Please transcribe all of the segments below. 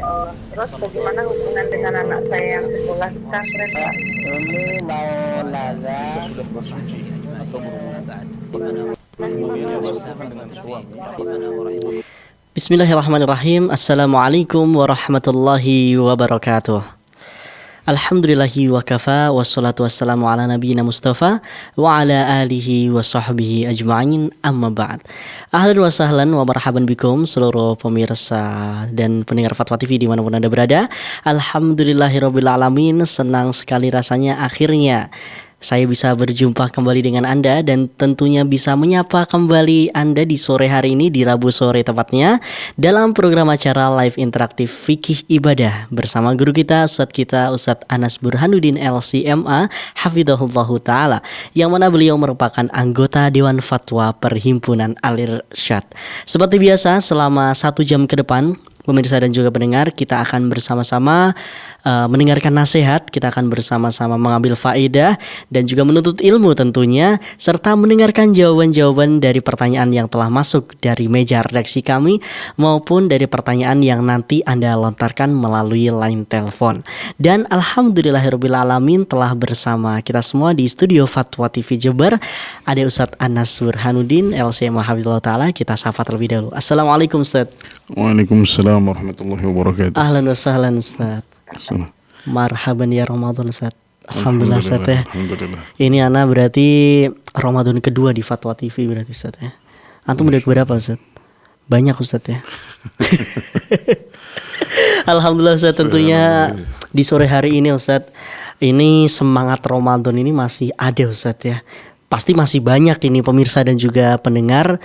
ya Allah. Terus bagaimana hubungan dengan anak saya yang sekolah di pesantren, Pak? Ini mau nanya sudah bersuci atau berwudu, kemudian dia berhubungan dengan suami. Bismillahirrahmanirrahim. Assalamualaikum warahmatullahi wabarakatuh. Alhamdulillahi wa kafa, wassalatu wassalamu ala nabiyina Mustafa wa ala alihi wa sahbihi ajma'in, amma ba'd. Ahlan wa sahlan wa marhaban bikum seluruh pemirsa dan pendengar Fatwa TV dimanapun Anda berada. Alhamdulillahirabbil alamin, senang sekali rasanya akhirnya saya bisa berjumpa kembali dengan Anda dan tentunya bisa menyapa kembali Anda di sore hari ini, di Rabu sore tepatnya, dalam program acara live interaktif Fikih Ibadah bersama guru kita, Ustadz Anas Burhanuddin LCMA Hafidhahullahu Ta'ala, yang mana beliau merupakan anggota Dewan Fatwa Perhimpunan Al-Irsyad. Seperti biasa, selama 1 jam ke depan, pemirsa dan juga pendengar, kita akan bersama-sama mendengarkan nasihat, kita akan bersama-sama mengambil faedah dan juga menuntut ilmu tentunya, serta mendengarkan jawaban-jawaban dari pertanyaan yang telah masuk dari meja redaksi kami maupun dari pertanyaan yang nanti Anda lontarkan melalui line telepon. Dan alhamdulillahirabbil alamin, telah bersama kita semua di studio Fatwa TV Jember ada Ustadz Anas Burhanuddin LCMA Hafidhullah Ta'ala. Kita sapa terlebih dahulu. Assalamualaikum Ustadz. Waalaikumsalam warahmatullahi wabarakatuh. Ahlan wa sahlan Ustaz. Marhaban ya Ramadan Ustaz. Alhamdulillah Ustaz ya. Alhamdulillah. Ini Ana berarti Ramadan kedua di Fatwa TV berarti Ustaz ya. Antum udah berapa Ustaz? Banyak Ustaz ya. Alhamdulillah Ustaz, tentunya di sore hari ini Ustaz, ini semangat Ramadan ini masih ada Ustaz ya. Pasti masih banyak ini pemirsa dan juga pendengar,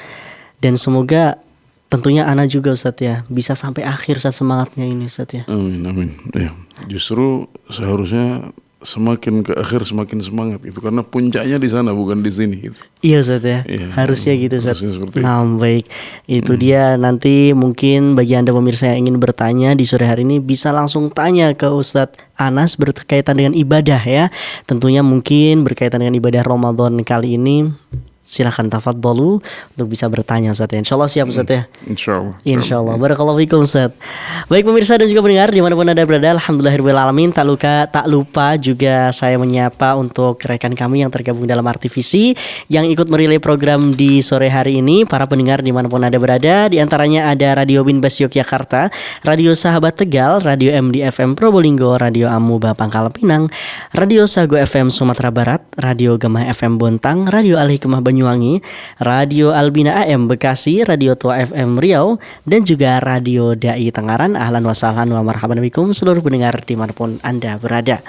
dan semoga tentunya Ana juga Ustadz ya bisa sampai akhir Ustadz semangatnya ini Ustadz ya. Amin, amin. Ya, justru seharusnya semakin ke akhir semakin semangat itu, karena puncaknya di sana bukan di sini gitu. Iya Ustadz ya, Ya, harusnya gitu Ustadz. Nah, baik, itu dia. Nanti mungkin bagi Anda pemirsa yang ingin bertanya di sore hari ini bisa langsung tanya ke Ustadz Anas berkaitan dengan ibadah ya. Tentunya mungkin berkaitan dengan ibadah Ramadan kali ini. Silakan tafadhalu untuk bisa bertanya Ustaz ya. Insyaallah siap Ustaz ya. Insyaallah. Barakallahu fikum Ustaz. Baik pemirsa dan juga pendengar dimanapun Anda berada, alhamdulillahirabbil alamin, tak lupa juga saya menyapa untuk rekan kami yang tergabung dalam RTVC yang ikut merilai program di sore hari ini. Para pendengar dimanapun Anda berada, di antaranya ada Radio Binbas Yogyakarta, Radio Sahabat Tegal, Radio MD FM Probolinggo, Radio Amuba Pangkal Pinang, Radio Sago FM Sumatera Barat, Radio Gemah FM Bontang, Radio Al Hikmah Banyuwangi, Radio Albina AM Bekasi, Radio Tua FM Riau, dan juga Radio Dai Tengaran. Ahlan wa sahlan wa marhaban bikum seluruh pendengar dimanapun Anda berada.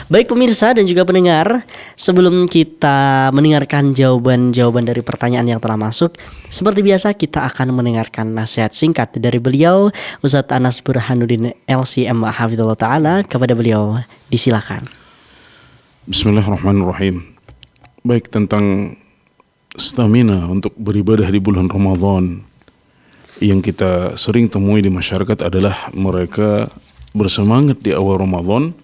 Baik pemirsa dan juga pendengar, sebelum kita mendengarkan jawaban-jawaban dari pertanyaan yang telah masuk, seperti biasa kita akan mendengarkan nasihat singkat dari beliau Ustadz Anas Burhanuddin LCMA Hafidhullah Ta'ala. Kepada beliau disilakan. Bismillahirrahmanirrahim. Baik, tentang stamina untuk beribadah di bulan Ramadan yang kita sering temui di masyarakat adalah mereka bersemangat di awal Ramadan,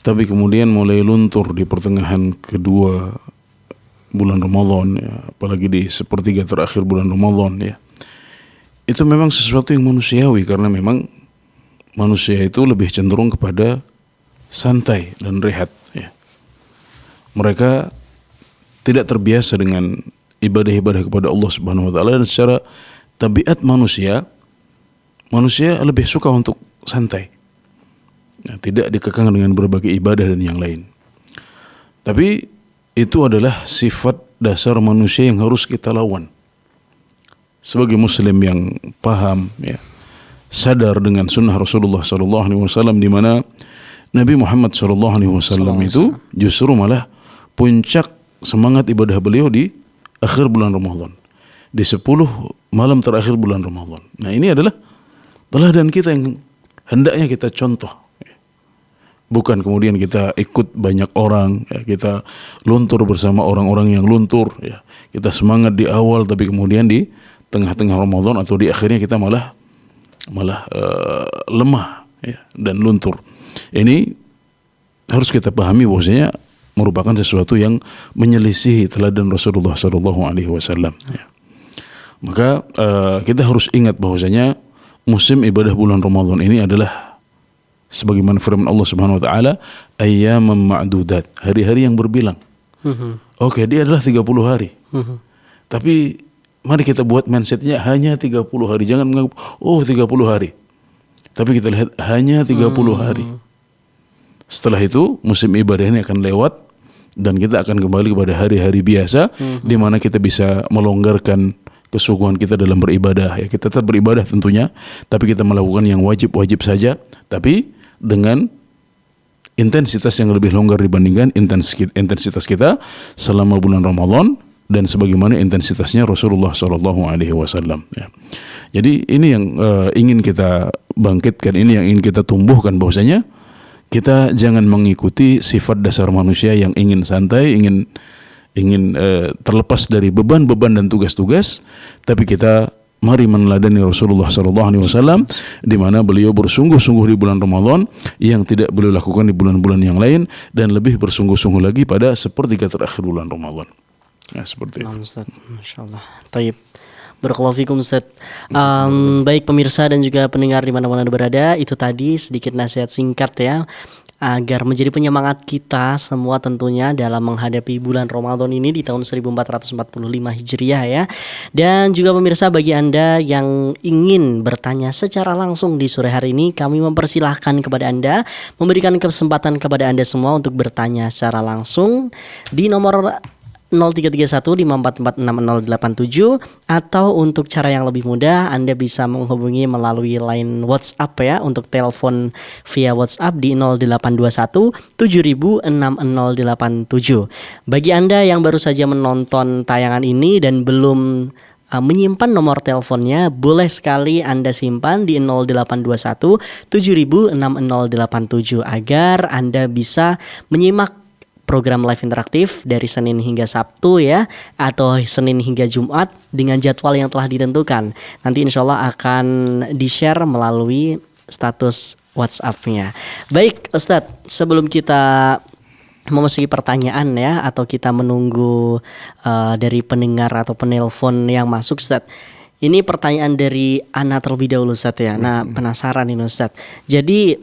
tapi kemudian mulai luntur di pertengahan kedua bulan Ramadan ya, apalagi di sepertiga terakhir bulan Ramadan ya. Itu memang sesuatu yang manusiawi, karena memang manusia itu lebih cenderung kepada santai dan rehat ya. Mereka tidak terbiasa dengan ibadah-ibadah kepada Allah Subhanahu wa taala, dan secara tabiat manusia lebih suka untuk santai. Nah, tidak dikekang dengan berbagai ibadah dan yang lain. Tapi itu adalah sifat dasar manusia yang harus kita lawan. Sebagai muslim yang paham ya, sadar dengan sunnah Rasulullah sallallahu alaihi wasallam, di mana Nabi Muhammad sallallahu alaihi wasallam itu justru malah puncak semangat ibadah beliau di akhir bulan Ramadan, di 10 malam terakhir bulan Ramadan. Nah, ini adalah teladan kita yang hendaknya kita contoh. Bukan kemudian kita ikut banyak orang, ya, kita luntur bersama orang-orang yang luntur, ya. Kita semangat di awal, tapi kemudian di tengah-tengah Ramadan atau di akhirnya kita malah lemah, ya, dan luntur. Ini harus kita pahami bahwasanya merupakan sesuatu yang menyelisihi teladan Rasulullah Sallallahu Alaihi Wasallam. Ya. Maka kita harus ingat bahwasanya musim ibadah bulan Ramadan ini adalah Sebagaimana firman Allah Subhanahu wa taala, ayyaman ma'dudat, hari-hari yang berbilang. Oke, dia adalah 30 hari. Tapi mari kita buat mindsetnya hanya 30 hari. Jangan menganggap 30 hari. Tapi kita lihat hanya 30 hari. Setelah itu musim ibadah ini akan lewat dan kita akan kembali kepada hari-hari biasa di mana kita bisa melonggarkan kesungguhan kita dalam beribadah. Ya, kita tetap beribadah tentunya, tapi kita melakukan yang wajib-wajib saja, tapi dengan intensitas yang lebih longgar dibandingkan intensitas kita selama bulan Ramadan dan sebagaimana intensitasnya Rasulullah SAW. Ya. Jadi ini yang ingin kita bangkitkan, ini yang ingin kita tumbuhkan, bahwasanya kita jangan mengikuti sifat dasar manusia yang ingin santai, ingin terlepas dari beban-beban dan tugas-tugas, tapi kita mari meneladani Rasulullah SAW di mana beliau bersungguh-sungguh di bulan Ramadan yang tidak beliau lakukan di bulan-bulan yang lain, dan lebih bersungguh-sungguh lagi pada sepertiga terakhir bulan Ramadan. Nah, seperti itu. Ustaz, Masya Allah. Taib. Barakallahu fikum Ustaz. Baik pemirsa dan juga pendengar di mana-mana berada, itu tadi sedikit nasihat singkat ya, agar menjadi penyemangat kita semua tentunya dalam menghadapi bulan Ramadan ini di tahun 1445 Hijriah ya. Dan juga pemirsa, bagi Anda yang ingin bertanya secara langsung di sore hari ini, kami mempersilahkan kepada Anda, memberikan kesempatan kepada Anda semua untuk bertanya secara langsung di nomor 033154460087, atau untuk cara yang lebih mudah Anda bisa menghubungi melalui line WhatsApp ya, untuk telepon via WhatsApp di 0821 706087. Bagi Anda yang baru saja menonton tayangan ini dan belum menyimpan nomor teleponnya, boleh sekali Anda simpan di 0821 706087 agar Anda bisa menyimak program live interaktif dari Senin hingga Sabtu ya, atau Senin hingga Jumat dengan jadwal yang telah ditentukan. Nanti insya Allah akan di-share melalui status WhatsApp-nya. Baik Ustadz, sebelum kita memasuki pertanyaan ya, atau kita menunggu dari pendengar atau penelpon yang masuk, Ustadz, ini pertanyaan dari Ana terlebih dahulu Ustadz ya. Nah, penasaran ini Ustadz. Jadi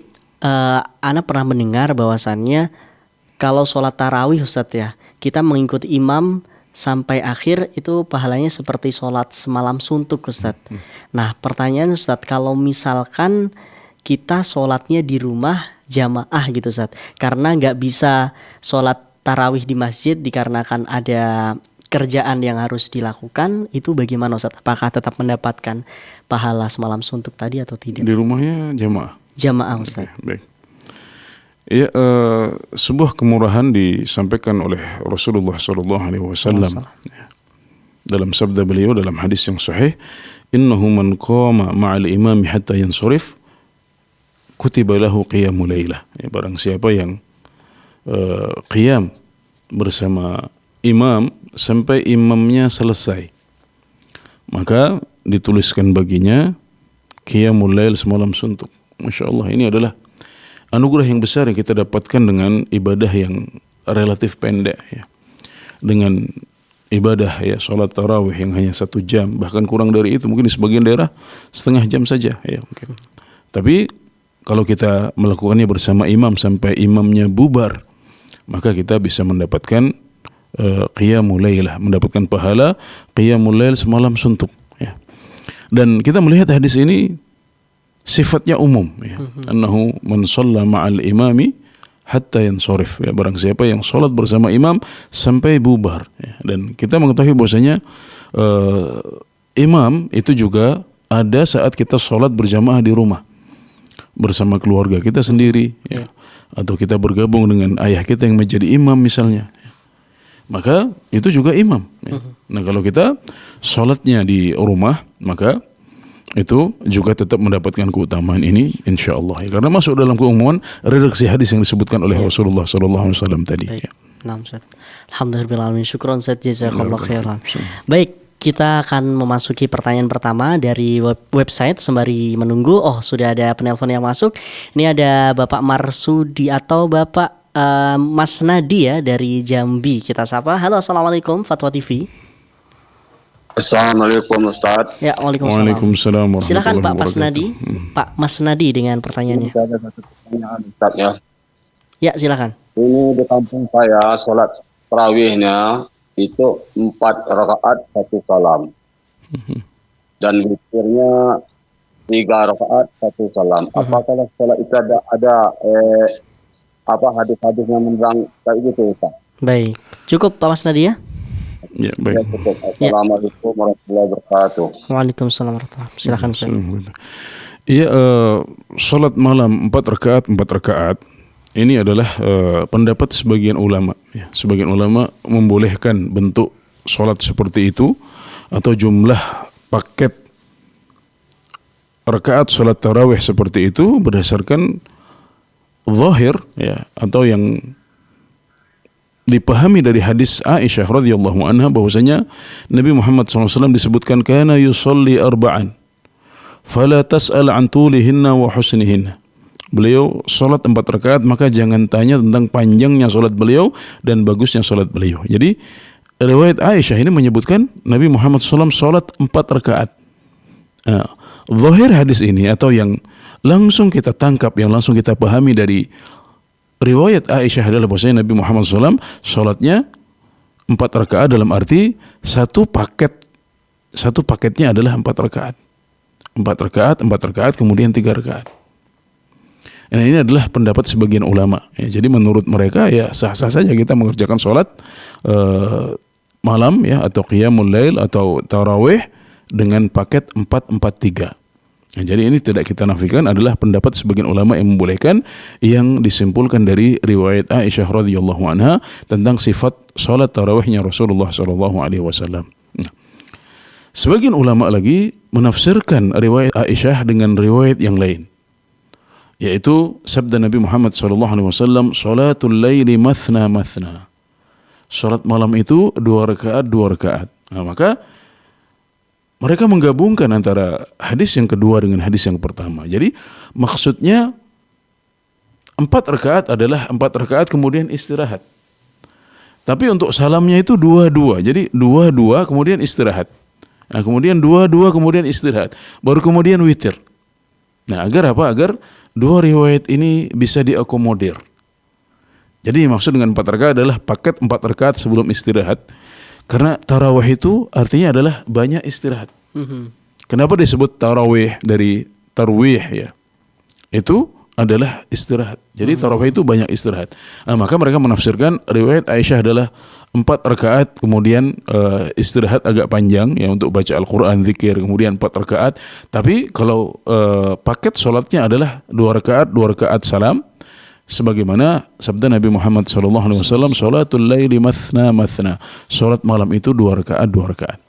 Ana pernah mendengar bahwasannya kalau sholat tarawih Ustadz ya, kita mengikuti imam sampai akhir itu pahalanya seperti sholat semalam suntuk Ustadz. Nah pertanyaan Ustadz, kalau misalkan kita sholatnya di rumah jamaah gitu Ustadz, karena gak bisa sholat tarawih di masjid dikarenakan ada kerjaan yang harus dilakukan, itu bagaimana Ustadz? Apakah tetap mendapatkan pahala semalam suntuk tadi atau tidak? Di rumahnya jamaah? Jamaah Ustadz. Okay, baik. Ya, sebuah kemurahan disampaikan oleh Rasulullah SAW dalam sabda beliau dalam hadis yang sahih, innahu man qama ma'al imami hatta yansurif kutiba lahu qiyamul lailah. Ya, barang siapa yang qiyam bersama imam sampai imamnya selesai, maka dituliskan baginya qiyamul lail semalam suntuk. Masya Allah, ini adalah anugerah yang besar yang kita dapatkan dengan ibadah yang relatif pendek ya. Dengan ibadah ya sholat tarawih yang hanya 1 jam, bahkan kurang dari itu, mungkin di sebagian daerah setengah jam saja ya mungkin. Tapi kalau kita melakukannya bersama imam sampai imamnya bubar, maka kita bisa mendapatkan qiyamul lailah, mendapatkan pahala qiyamul lail semalam suntuk ya. Dan kita melihat hadis ini sifatnya umum ya. Annahu man shalla ma'al imami hatta yansharif ya, barang siapa yang salat bersama imam sampai bubar ya. Dan kita mengetahui bahwasanya imam itu juga ada saat kita salat berjamaah di rumah bersama keluarga kita sendiri ya. Atau kita bergabung dengan ayah kita yang menjadi imam misalnya ya. Maka itu juga imam ya. Nah kalau kita salatnya di rumah, maka itu juga tetap mendapatkan keutamaan ini insyaallah ya, karena masuk dalam keumuman redaksi hadis yang disebutkan oleh Rasulullah SAW tadi. Baik. Ya. Alhamdulillah, syukron Ustaz, jazakallahu khairan. Baik, kita akan memasuki pertanyaan pertama dari website sembari menunggu. Oh, sudah ada penelpon yang masuk. Ini ada Bapak Marsudi atau Bapak Mas Nadi ya dari Jambi. Kita sapa. Halo, assalamualaikum Fatwa TV. Assalamualaikum Ustaz. Ya, waalaikumsalam. Waalaikumsalam warahmatullahi Silakan Pak wabarakatuh. Masnadi, Pak Masnadi dengan pertanyaannya. Saya ada satu pertanyaan Ustaz ya. Ya, silakan. Ini di kampung saya sholat tarawihnya itu 4 rakaat 1 salam. Dan witirnya 3 rakaat 1 salam. Apakah sholat itu ada hadis-hadis yang menerang kayak gitu Ustaz? Baik. Cukup Pak Masnadi ya? Ya, Ya, baik. cukup. Assalamualaikum warahmatullahi wabarakatuh. Waalaikumsalam warahmatullahi wabarakatuh. Silakan Ustaz. Iya, salat malam 4 rakaat 4 rakaat ini adalah pendapat sebagian ulama. Ya, sebagian ulama membolehkan bentuk salat seperti itu atau jumlah paket rakaat salat tarawih seperti itu berdasarkan zahir ya atau yang dipahami dari hadis Aisyah radhiyallahu anha bahwasanya Nabi Muhammad SAW disebutkan kana yusalli arba'an fala tas'al an tulihinna wa husnihinna. Beliau salat 4 rakaat maka jangan tanya tentang panjangnya salat beliau dan bagusnya salat beliau. Jadi riwayat Aisyah ini menyebutkan Nabi Muhammad SAW salat 4 rakaat. Zahir hadis ini atau yang langsung kita tangkap, yang langsung kita pahami dari riwayat Aisyah adalah bahwasanya Nabi Muhammad SAW salatnya 4 rakaat dalam arti satu paketnya adalah 4 rakaat. 4 rakaat, 4 rakaat, kemudian 3 rakaat. Nah, ini adalah pendapat sebagian ulama. Ya, jadi menurut mereka ya sah-sah saja kita mengerjakan salat malam ya atau qiyamul lail atau tarawih dengan paket 4-4-3. Nah, jadi ini tidak kita nafikan adalah pendapat sebagian ulama yang membolehkan yang disimpulkan dari riwayat Aisyah radhiyallahu anha tentang sifat salat tarawihnya Rasulullah sallallahu alaihi wasallam. Nah, sebagian ulama lagi menafsirkan riwayat Aisyah dengan riwayat yang lain, yaitu sabda Nabi Muhammad sallallahu alaihi wasallam, "Salatul laili mathna mathna." Salat malam itu 2 rakaat 2 rakaat. Nah, maka mereka menggabungkan antara hadis yang kedua dengan hadis yang pertama. Jadi maksudnya 4 rakaat adalah 4 rakaat kemudian istirahat. Tapi untuk salamnya itu 2-2. Jadi 2-2 kemudian istirahat. Nah, kemudian 2-2 kemudian istirahat. Baru kemudian witir. Nah, agar apa? Agar dua riwayat ini bisa diakomodir. Jadi maksud dengan 4 rakaat adalah paket 4 rakaat sebelum istirahat. Karena tarawih itu artinya adalah banyak istirahat. Kenapa disebut tarawih dari tarwih ya? Itu adalah istirahat. Jadi tarawih itu banyak istirahat. Nah, maka mereka menafsirkan riwayat Aisyah adalah 4 rakaat kemudian istirahat agak panjang ya untuk baca Al-Quran, zikir, kemudian 4 rakaat. Tapi kalau paket sholatnya adalah 2 rakaat, 2 rakaat salam. Sebagaimana sabda Nabi Muhammad SAW, "Salatul laili mathna mathna." Salat malam itu 2 rakaat 2 rakaat.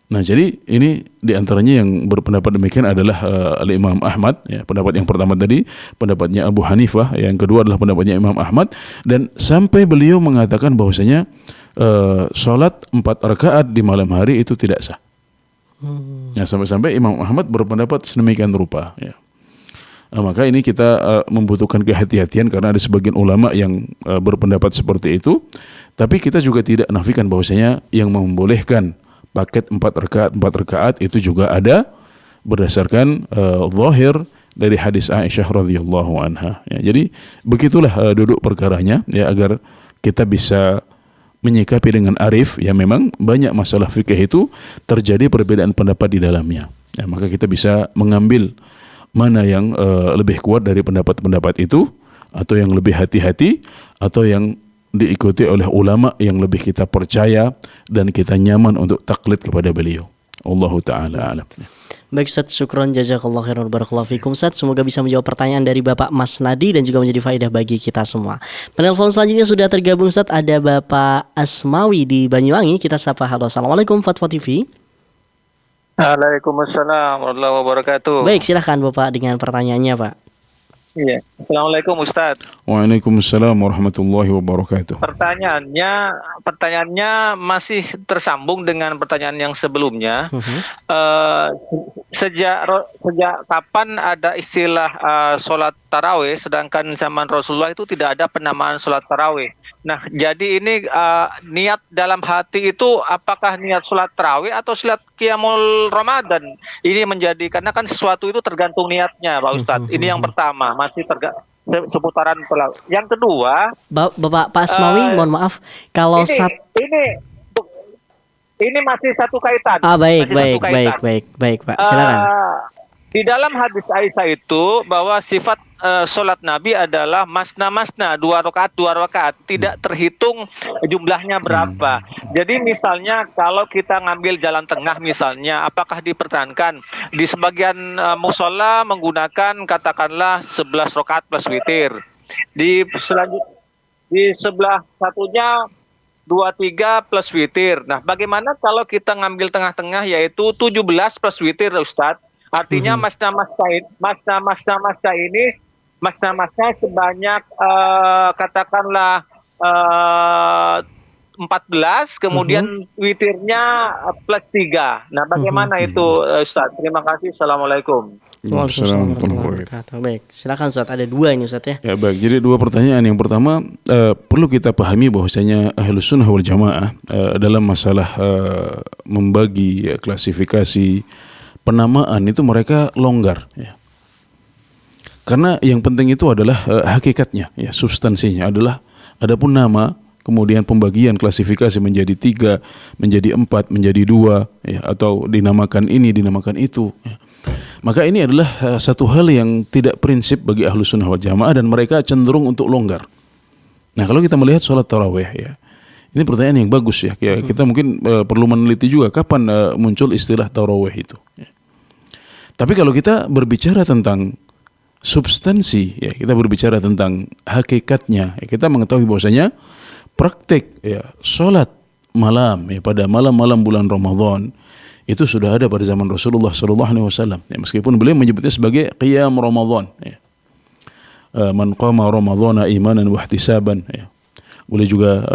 Nah, jadi ini diantaranya yang berpendapat demikian adalah Al-Imam Ahmad. Ya, pendapat yang pertama tadi pendapatnya Abu Hanifah, yang kedua adalah pendapatnya Imam Ahmad, dan sampai beliau mengatakan bahwasanya salat 4 rakaat di malam hari itu tidak sah. Ya, sampai-sampai Imam Ahmad berpendapat sedemikian rupa. Ya. Nah, maka ini kita membutuhkan kehati-hatian karena ada sebagian ulama yang berpendapat seperti itu. Tapi kita juga tidak nafikan bahwasanya yang membolehkan paket 4 rakaat itu juga ada berdasarkan zahir dari hadis Aisyah radhiyallahu anha. Ya, jadi begitulah duduk perkaranya ya agar kita bisa menyikapi dengan arif. Ya, memang banyak masalah fikih itu terjadi perbedaan pendapat di dalamnya. Ya, maka kita bisa mengambil mana yang lebih kuat dari pendapat-pendapat itu, atau yang lebih hati-hati, atau yang diikuti oleh ulama yang lebih kita percaya dan kita nyaman untuk taklid kepada beliau. Allahu ta'ala alam. Baik Ustaz, syukron jazakallah khairan barakallahu fikum Ustaz. Semoga bisa menjawab pertanyaan dari Bapak Mas Nadi dan juga menjadi faedah bagi kita semua. Penelpon selanjutnya sudah tergabung Ustaz, ada Bapak Asmawi di Banyuwangi. Kita sapa. Halo, assalamualaikum Fatwa TV. Waalaikumsalam warahmatullahi wabarakatuh. Baik, silahkan Bapak dengan pertanyaannya Pak. Iya. Assalamualaikum Ustaz. Waalaikumsalam warahmatullahi wabarakatuh. Pertanyaannya masih tersambung dengan pertanyaan yang sebelumnya. Sejak kapan ada istilah sholat tarawih, sedangkan zaman Rasulullah itu tidak ada penamaan sholat tarawih. Nah, jadi ini niat dalam hati itu apakah niat sholat tarawih atau sholat qiyamul Ramadan? Ini menjadi, karena kan sesuatu itu tergantung niatnya, Pak Ustadz. Ini yang pertama, masih seputaran sholat. Yang kedua, Bapak Pak Asmawi, mohon maaf kalau ini masih satu kaitan. baik Masih satu kaitan. baik Pak, silakan. Di dalam hadis Aisyah itu bahwa sifat sholat Nabi adalah masna, 2 rakaat, tidak terhitung jumlahnya berapa. Jadi misalnya kalau kita ngambil jalan tengah misalnya, apakah dipertahankan? Di sebagian musola menggunakan katakanlah 11 rakaat plus witir. Di sebelah satunya 23 plus witir. Nah, bagaimana kalau kita ngambil tengah-tengah yaitu 17 plus witir, Ustadz? Artinya masna ini sebanyak katakanlah 14, kemudian witirnya plus 3. Nah, bagaimana itu, Ustaz? Terima kasih. Assalamualaikum. Waalaikumsalam warahmatullahi wabarakatuh. Baik, silakan Ustaz. Ada 2 ini Ustaz ya. Ya baik, jadi 2 pertanyaan. Yang pertama, perlu kita pahami bahwasanya Ahlus Sunnah wal Jamaah dalam masalah membagi klasifikasi penamaan itu mereka longgar ya. Karena yang penting itu adalah hakikatnya ya, substansinya adalah adapun nama, kemudian pembagian klasifikasi menjadi 3, menjadi 4, menjadi 2 ya, atau dinamakan ini, dinamakan itu ya. Maka ini adalah satu hal yang tidak prinsip bagi Ahlus Sunnah wal Jamaah dan mereka cenderung untuk longgar. Nah, kalau kita melihat sholat tarawih ya, ini pertanyaan yang bagus ya. Kita mungkin perlu meneliti juga kapan muncul istilah tarawih itu ya. Tapi kalau kita berbicara tentang substansi ya, kita berbicara tentang hakikatnya ya, kita mengetahui bahwasanya praktik ya salat malam ya pada malam-malam bulan Ramadan itu sudah ada pada zaman Rasulullah SAW ya, meskipun beliau menyebutnya sebagai qiyam Ramadan ya. Man qama ramadhana imanan wa ihtisaban ya. Boleh juga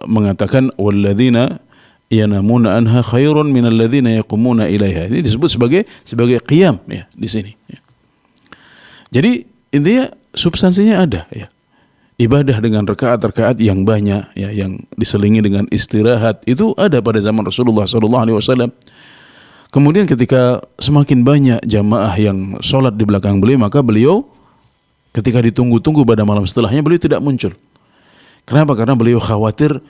mengatakan walladzina yanamuna anha khairun minal ladzina yaqumuna ilaiha. Ini disebut sebagai qiyam ya di sini ya. Jadi intinya substansinya ada ya. Ibadah dengan rakaat-rakaat yang banyak ya, yang diselingi dengan istirahat itu ada pada zaman Rasulullah SAW. Kemudian ketika semakin banyak jamaah yang sholat di belakang beliau, maka beliau ketika ditunggu-tunggu pada malam setelahnya beliau tidak muncul. Kenapa? Karena beliau khawatir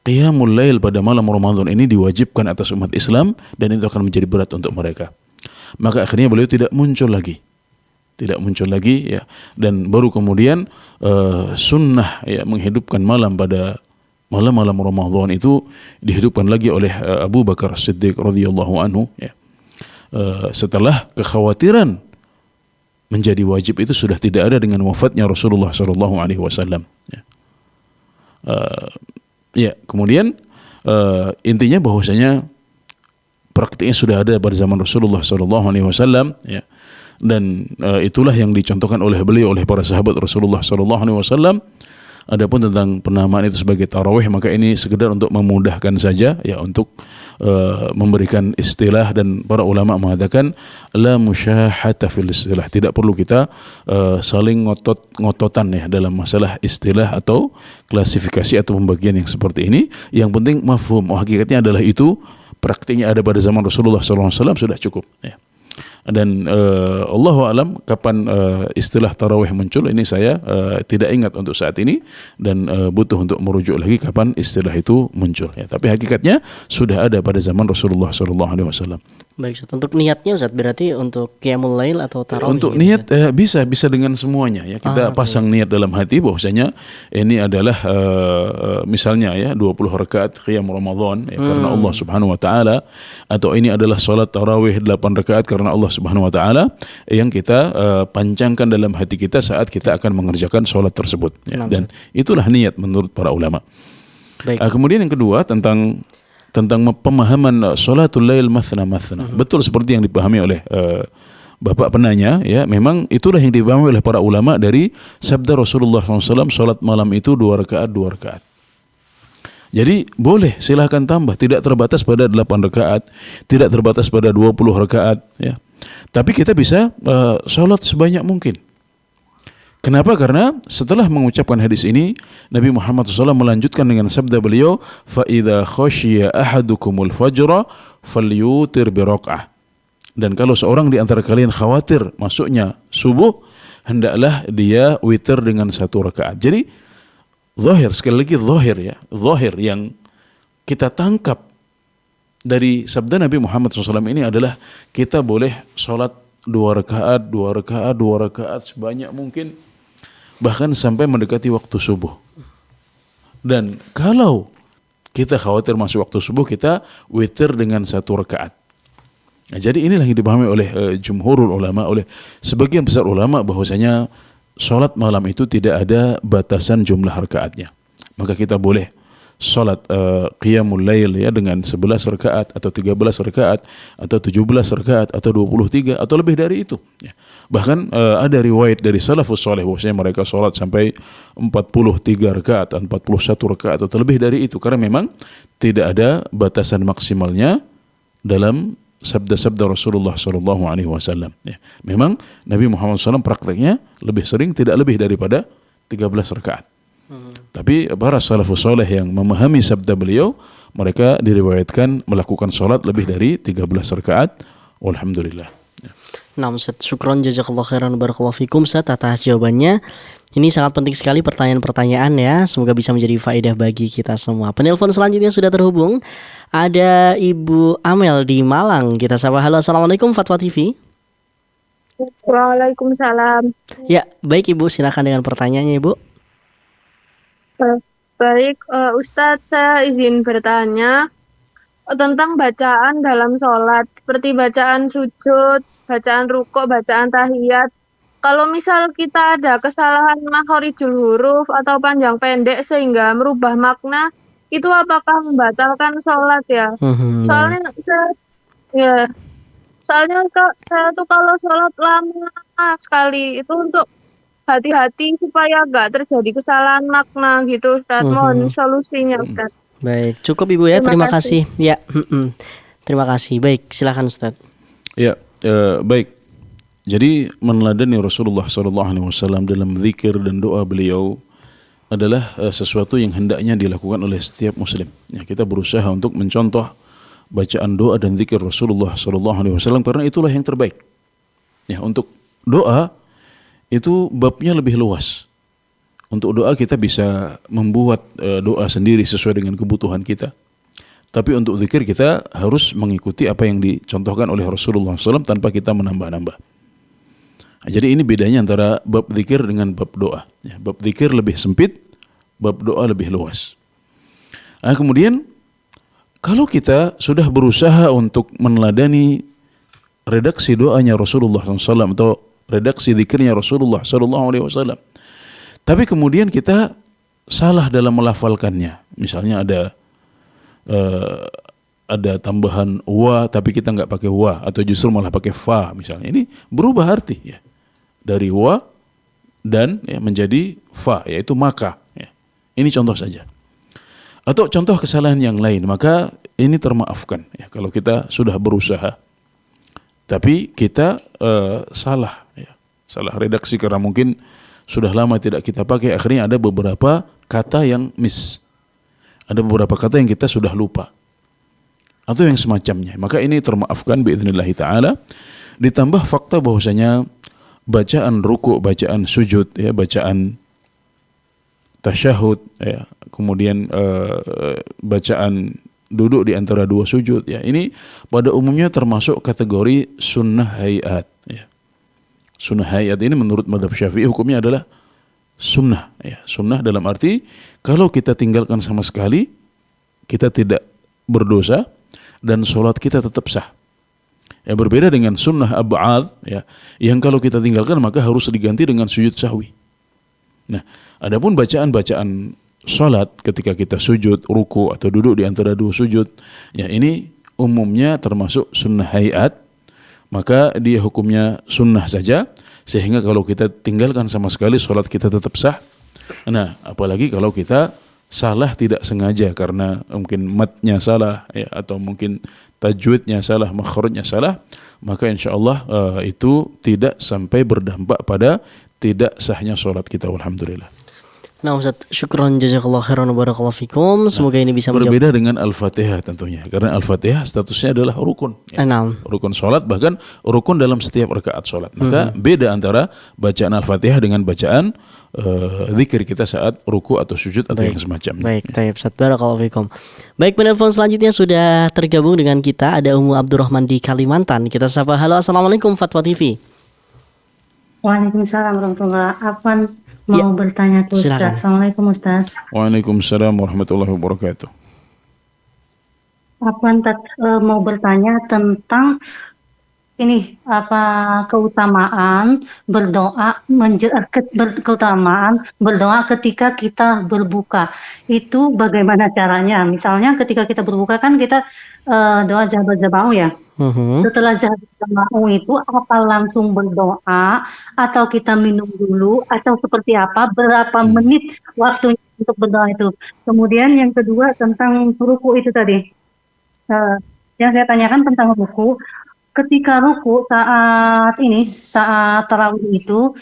qiyamul lail pada malam Ramadan ini diwajibkan atas umat Islam dan itu akan menjadi berat untuk mereka. Maka akhirnya beliau tidak muncul lagi ya, dan baru kemudian sunnah ya menghidupkan malam pada malam-malam Ramadan itu dihidupkan lagi oleh Abu Bakar Siddiq radhiyallahu anhu ya. Setelah kekhawatiran menjadi wajib itu sudah tidak ada dengan wafatnya Rasulullah sallallahu alaihi wasallam ya. Ya, kemudian intinya bahwasanya praktiknya sudah ada pada zaman Rasulullah SAW ya, dan itulah yang dicontohkan oleh beliau oleh para sahabat Rasulullah SAW. Adapun tentang penamaan itu sebagai tarawih, maka ini sekedar untuk memudahkan saja ya, untuk memberikan istilah, dan para ulama mengatakan la musyahata fil istilah, tidak perlu kita saling ngototan ya dalam masalah istilah atau klasifikasi atau pembagian yang seperti ini. Yang penting mafhum, hakikatnya adalah itu, praktiknya ada pada zaman Rasulullah SAW sudah cukup ya. Dan Allahu alam kapan istilah tarawih muncul ini saya tidak ingat untuk saat ini, dan butuh untuk merujuk lagi kapan istilah itu muncul ya. Tapi hakikatnya sudah ada pada zaman Rasulullah SAW. Baik Ustaz, untuk niatnya Ustaz berarti untuk qiyamul lail atau tarawih? Untuk niat bisa dengan semuanya ya. Kita pasang niat dalam hati bahwasanya ini adalah misalnya ya 20 rakaat qiyam Ramadan ya, karena Allah Subhanahu wa taala, atau ini adalah salat tarawih 8 rakaat karena Allah Subhanahu wa taala, yang kita pancangkan dalam hati kita saat kita akan mengerjakan salat tersebut ya. Dan itulah niat menurut para ulama. Baik. Kemudian yang kedua tentang pemahaman salatul lail mathna. Betul seperti yang dipahami oleh Bapak penanya ya, memang itulah yang dipahami oleh para ulama dari sabda Rasulullah SAW, salat malam itu 2 rakaat. Jadi boleh, silahkan tambah, tidak terbatas pada 8 rakaat, tidak terbatas pada 20 rakaat ya. Tapi kita bisa salat sebanyak mungkin. Kenapa? Karena setelah mengucapkan hadis ini, Nabi Muhammad SAW melanjutkan dengan sabda beliau, فَإِذَا خَشِيَ أَحَدُكُمُ الْفَجْرَ فَلْيُوتِرْ بِرَكْعَةٍ. Dan kalau seorang di antara kalian khawatir masuknya subuh, hendaklah dia witir dengan 1 rakaat. Jadi zahir, sekali lagi zahir ya, zahir yang kita tangkap dari sabda Nabi Muhammad SAW ini adalah kita boleh sholat 2 rakaat, 2 rakaat, 2 rakaat sebanyak mungkin, bahkan sampai mendekati waktu subuh. Dan kalau kita khawatir masuk waktu subuh, kita witir dengan 1 rakaat. Nah, jadi inilah yang dipahami oleh jumhurul ulama, oleh sebagian besar ulama, bahwasanya sholat malam itu tidak ada batasan jumlah rakaatnya. Maka kita boleh sholat qiyamul lail ya dengan 11 rakaat atau 13 rakaat atau 17 rakaat atau 23 atau lebih dari itu ya. Bahkan ada riwayat dari salafus saleh bahwasanya mereka sholat sampai 43 rakaat, 41 rakaat atau lebih dari itu, karena memang tidak ada batasan maksimalnya dalam sabda-sabda Rasulullah SAW. Ya. Memang Nabi Muhammad SAW prakteknya lebih sering tidak lebih daripada 13 rakaat. Tapi para salafus saleh yang memahami sabda beliau, mereka diriwayatkan melakukan sholat lebih dari 13 rakaat. Alhamdulillah. Nah, Ustaz, syukron jazakallahu khairan barakallahu fikum Ustaz atas jawabannya. Ini sangat penting sekali pertanyaan-pertanyaan ya. Semoga bisa menjadi faedah bagi kita semua. Penelpon selanjutnya sudah terhubung. Ada Ibu Amel di Malang. Kita sapa. Halo, assalamualaikum Fatwa TV. Waalaikumsalam. Ya, baik Ibu, silakan dengan pertanyaannya Ibu. Baik, Ustadz, saya izin bertanya tentang bacaan dalam sholat, seperti bacaan sujud, bacaan rukuk, bacaan tahiyat. Kalau misal kita ada kesalahan makhorijul huruf atau panjang pendek sehingga merubah makna, itu apakah membatalkan sholat ya? Soalnya saya tuh kalau sholat lama sekali itu untuk hati-hati supaya nggak terjadi kesalahan makna gitu, Ustaz. Mohon solusinya, Ustaz. Baik, cukup Ibu ya. Terima kasih. Ya, terima kasih. Baik, silakan Ustaz. Ya, baik. Jadi meneladani Rasulullah SAW dalam zikir dan doa beliau adalah sesuatu yang hendaknya dilakukan oleh setiap Muslim. Ya, kita berusaha untuk mencontoh bacaan doa dan zikir Rasulullah SAW karena itulah yang terbaik. Ya, untuk doa itu babnya lebih luas. Untuk doa kita bisa membuat doa sendiri sesuai dengan kebutuhan kita. Tapi untuk zikir kita harus mengikuti apa yang dicontohkan oleh Rasulullah SAW tanpa kita menambah-nambah. Nah, jadi ini bedanya antara bab zikir dengan bab doa. Ya, bab zikir lebih sempit, bab doa lebih luas. Nah, kemudian kalau kita sudah berusaha untuk meneladani redaksi doanya Rasulullah SAW atau redaksi zikirnya Rasulullah SAW, tapi kemudian kita salah dalam melafalkannya. Misalnya ada tambahan wa tapi kita nggak pakai wa atau justru malah pakai fa misalnya. Ini berubah arti ya. Dari wa dan ya, menjadi fa, yaitu maka. Ya. Ini contoh saja. Atau contoh kesalahan yang lain, maka ini termaafkan ya, kalau kita sudah berusaha. Tapi kita salah redaksi karena mungkin sudah lama tidak kita pakai, akhirnya ada beberapa kata yang miss. Ada beberapa kata yang kita sudah lupa. Atau yang semacamnya. Maka ini termaafkan biidznillah ta'ala. Ditambah fakta bahwasanya bacaan ruku', bacaan sujud, ya, bacaan tasyahud, ya, kemudian bacaan duduk di antara dua sujud, ya, ini pada umumnya termasuk kategori sunnah hayat. Ya. Sunnah hayat ini menurut mazhab Syafi'i hukumnya adalah sunnah. Ya. Sunnah dalam arti kalau kita tinggalkan sama sekali, kita tidak berdosa dan sholat kita tetap sah. Ya, berbeda dengan sunnah ab'ad, ya, yang kalau kita tinggalkan maka harus diganti dengan sujud sahwi. Nah, adapun bacaan-bacaan sholat ketika kita sujud, ruku atau duduk di antara dua sujud, ya ini umumnya termasuk sunnah hayat, maka dia hukumnya sunnah saja, sehingga kalau kita tinggalkan sama sekali sholat kita tetap sah. Nah, apalagi kalau kita salah tidak sengaja karena mungkin matnya salah, ya, atau mungkin tajwidnya salah, makhrajnya salah, maka insya Allah itu tidak sampai berdampak pada tidak sahnya sholat kita. Alhamdulillah. Nah Ustaz, syukron jazakallah khairan wa barakallahu fikum. Semoga ini bisa menjawab. Berbeda dengan Al-Fatihah tentunya, karena Al-Fatihah statusnya adalah rukun. Rukun sholat, bahkan rukun dalam setiap rakaat sholat. Maka beda antara bacaan Al-Fatihah dengan bacaan zikir kita saat ruku atau sujud atau yang semacamnya. Baik, tayyib Ustaz, barakallahu fikum. Baik, penelpon selanjutnya sudah tergabung dengan kita, ada Ummu Abdurrahman di Kalimantan. Kita sapa. Halo, assalamualaikum Fatwa TV. Waalaikumsalam warahmatullahi wabarakatuh. Mau bertanya tuh Ustaz. Assalamualaikum Ustaz. Waalaikumsalam warahmatullahi wabarakatuh. Mau bertanya tentang ini keutamaan berdoa ketika kita berbuka. Itu bagaimana caranya? Misalnya ketika kita berbuka kan kita doa jabat zabau ya. Setelah jabat zabau itu apa langsung berdoa atau kita minum dulu atau seperti apa? Berapa menit waktunya untuk berdoa itu? Kemudian yang kedua tentang ruku itu tadi. Yang saya tanyakan tentang ruku. Ketika ruku saat tarawih itu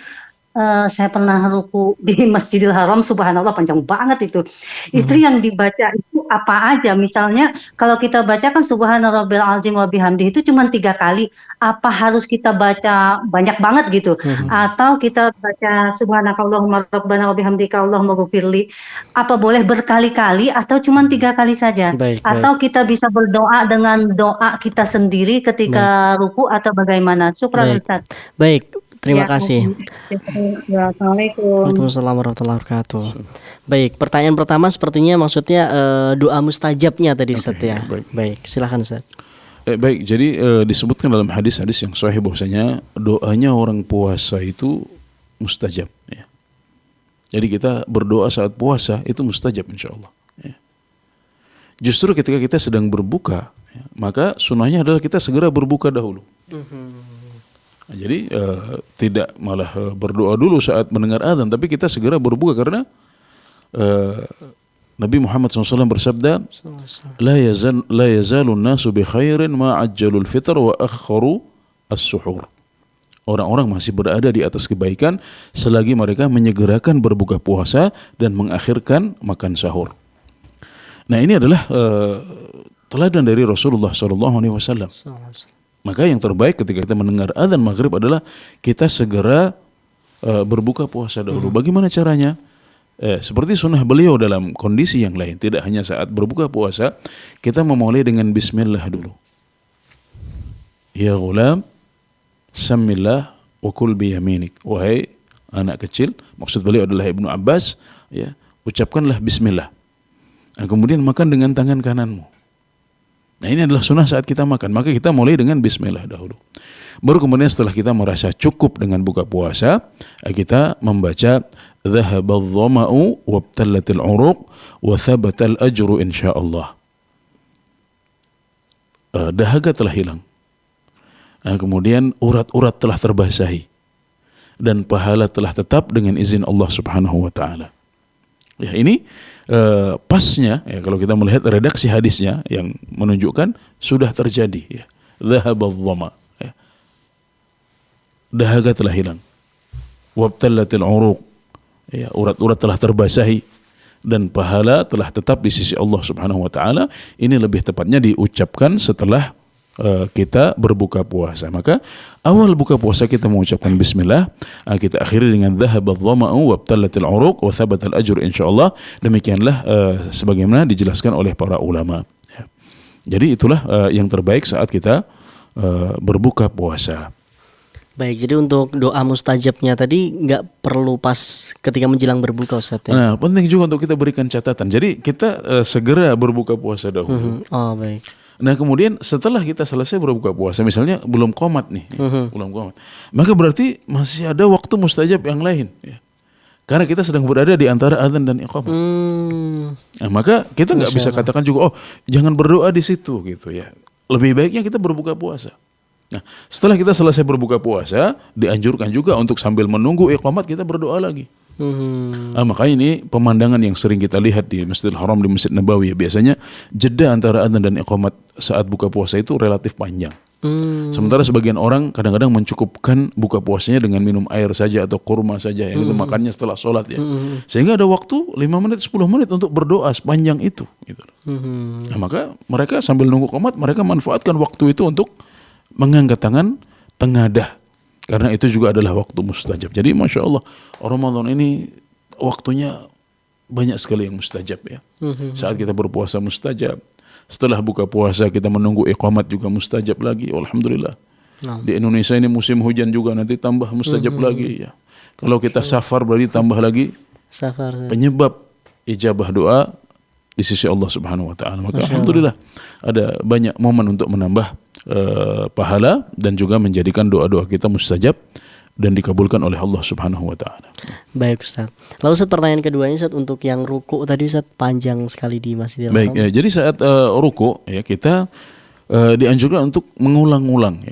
saya pernah ruku di Masjidil Haram, subhanallah panjang banget itu. Itu yang dibaca itu apa aja? Misalnya kalau kita baca kan subhanarabbil azim wa bihamdi itu cuma 3 kali. Apa harus kita baca banyak banget gitu? Atau kita baca subhanakallahumma rabbana wa bihamdika allahumma ghfirli. Apa boleh berkali-kali atau cuma 3 kali saja? Atau kita bisa berdoa dengan doa kita sendiri ketika ruku atau bagaimana? Syukran Ustaz. Baik. Terima kasih. Assalamualaikum. Waalaikumsalam warahmatullahi wabarakatuh. Baik, pertanyaan pertama sepertinya maksudnya doa mustajabnya tadi Ustaz ya. Baik, silakan Ustaz. Baik, jadi disebutkan dalam hadis-hadis yang sahih bahwasanya doanya orang puasa itu mustajab. Ya. Jadi kita berdoa saat puasa itu mustajab insya Allah. Ya. Justru ketika kita sedang berbuka, ya, maka sunnahnya adalah kita segera berbuka dahulu. Jadi tidak malah berdoa dulu saat mendengar azan, tapi kita segera berbuka karena Nabi Muhammad SAW bersabda, la yazalun nasu bi khairin ma ajjalul fitr wa akharu as-suhur. Orang-orang masih berada di atas kebaikan selagi mereka menyegerakan berbuka puasa dan mengakhirkan makan sahur. Nah ini adalah teladan dari Rasulullah SAW. Maka yang terbaik ketika kita mendengar azan maghrib adalah kita segera berbuka puasa dahulu. Bagaimana caranya? Seperti sunnah beliau dalam kondisi yang lain. Tidak hanya saat berbuka puasa, kita memulai dengan bismillah dulu. Ya ghulam, samillah wa kul biyaminik. Wahai anak kecil, maksud beliau adalah Ibnu Abbas, ya, ucapkanlah bismillah. Nah, kemudian makan dengan tangan kananmu. Nah ini adalah sunnah saat kita makan. Maka kita mulai dengan bismillah dahulu. Baru kemudian setelah kita merasa cukup dengan buka puasa, kita membaca dhahabadh dhama'u wabtallatil uruq wa thabatal ajru insyaallah. Dahaga telah hilang. Nah, kemudian urat-urat telah terbasahi dan pahala telah tetap dengan izin Allah Subhanahu wa taala. Ya, ini pasnya ya, kalau kita melihat redaksi hadisnya yang menunjukkan sudah terjadi ya. Dhahabadh dhama ya. Dahaga telah hilang. Wabtallatil uruq ya, urat-urat telah terbasahi dan pahala telah tetap di sisi Allah Subhanahu wa taala. Ini lebih tepatnya diucapkan setelah kita berbuka puasa. Maka awal buka puasa kita mengucapkan bismillah, kita akhiri dengan dhahabadh dhama'u wabtallatil uruq wa thabatal ajr insyaallah. Demikianlah sebagaimana dijelaskan oleh para ulama. Ya. Jadi itulah yang terbaik saat kita berbuka puasa. Baik, jadi untuk doa mustajabnya tadi nggak perlu pas ketika menjelang berbuka Ustaz ya? Nah, penting juga untuk kita berikan catatan. Jadi kita segera berbuka puasa dahulu. Oh, baik. Nah kemudian setelah kita selesai berbuka puasa, misalnya belum qomat nih, belum qomat, maka berarti masih ada waktu mustajab yang lain, ya. Karena kita sedang berada di antara azan dan iqamah. Nah, maka kita nggak bisa katakan juga, oh jangan berdoa di situ gitu ya. Lebih baiknya kita berbuka puasa. Nah setelah kita selesai berbuka puasa, dianjurkan juga untuk sambil menunggu iqamat kita berdoa lagi. Makanya ini pemandangan yang sering kita lihat di Masjidil Haram, di Masjid Nabawi ya. Biasanya jeda antara adzan dan iqamat saat buka puasa itu relatif panjang. Sementara sebagian orang kadang-kadang mencukupkan buka puasanya dengan minum air saja atau kurma saja, yang itu makannya setelah sholat ya. Sehingga ada waktu 5 menit 10 menit untuk berdoa sepanjang itu gitu. Nah, maka mereka sambil nunggu qomat, mereka manfaatkan waktu itu untuk mengangkat tangan tengadah, karena itu juga adalah waktu mustajab. Jadi Masya Allah, Ramadan ini waktunya banyak sekali yang mustajab ya. Saat kita berpuasa mustajab, setelah buka puasa kita menunggu iqamat juga mustajab lagi. Alhamdulillah. Di Indonesia ini musim hujan juga, nanti tambah mustajab lagi ya. Kalau kita safar berarti tambah lagi penyebab ijabah doa di sisi Allah Subhanahu wa taala. Maka alhamdulillah ada banyak momen untuk menambah pahala dan juga menjadikan doa-doa kita mustajab dan dikabulkan oleh Allah Subhanahu wa taala. Baik Ustaz. Lalu Ustaz, pertanyaan keduanya Ustaz, untuk yang ruku tadi Ustaz, panjang sekali di Masjidil Haram. Baik, ya, jadi saat ruku ya kita dianjurkan untuk mengulang-ulang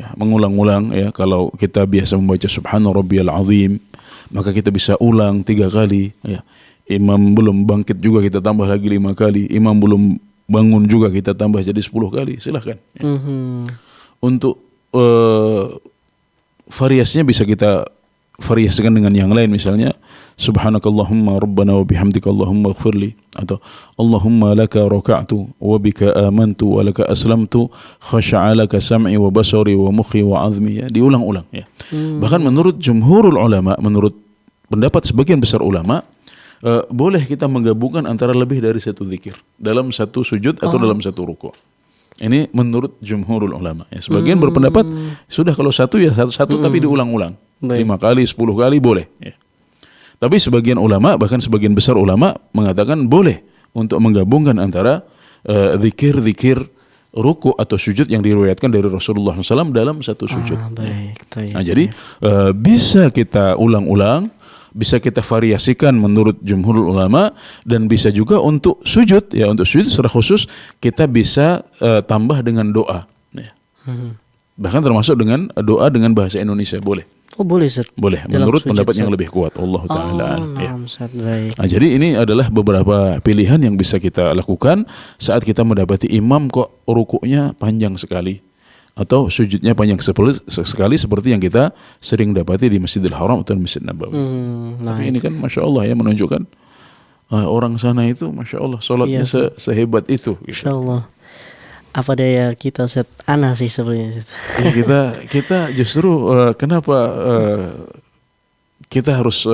ya. Kalau kita biasa membaca Subhana Rabbiyal Azim, maka kita bisa ulang 3 kali ya. Imam belum bangkit juga kita tambah lagi 5 kali. Imam belum bangun juga kita tambah jadi 10 kali. Silahkan ya. Untuk variasinya bisa kita variasikan dengan yang lain, misalnya subhanakallahumma rabbana wa bihamdika allahumma ighfirli, atau allahumma laka raka'tu wa bika amantu wa laka aslamtu khasha'a laka sam'i wa basari wa mukhi wa azmi ya. Diulang-ulang ya. Bahkan menurut jumhurul ulama, menurut pendapat sebagian besar ulama, boleh kita menggabungkan antara lebih dari satu zikir dalam satu sujud atau dalam satu ruku'. Ini menurut jumhurul ulama ya. Sebagian berpendapat sudah kalau satu ya satu tapi diulang-ulang 5 kali 10 kali boleh ya. Tapi sebagian ulama, bahkan sebagian besar ulama mengatakan boleh untuk menggabungkan antara zikir-zikir ruku atau sujud yang diriwayatkan dari Rasulullah SAW dalam satu sujud. Nah, jadi bisa kita ulang-ulang, bisa kita variasikan menurut jumhurul ulama, dan bisa juga untuk sujud ya, untuk sujud secara khusus kita bisa tambah dengan doa ya. Bahkan termasuk dengan doa dengan bahasa Indonesia boleh. Oh boleh Ustaz. Boleh, menurut pendapat yang lebih kuat. Allah taala ya. Nah, jadi ini adalah beberapa pilihan yang bisa kita lakukan saat kita mendapati imam kok rukuknya panjang sekali atau sujudnya panjang sekali seperti yang kita sering dapati di Masjidil Haram atau Masjid Nabawi. Tapi ini kan Masya Allah ya, menunjukkan orang sana itu Masya Allah sholatnya sehebat itu. Masya Allah. Apa daya kita set aneh sih sebenarnya. Ya, kita justru kenapa kita harus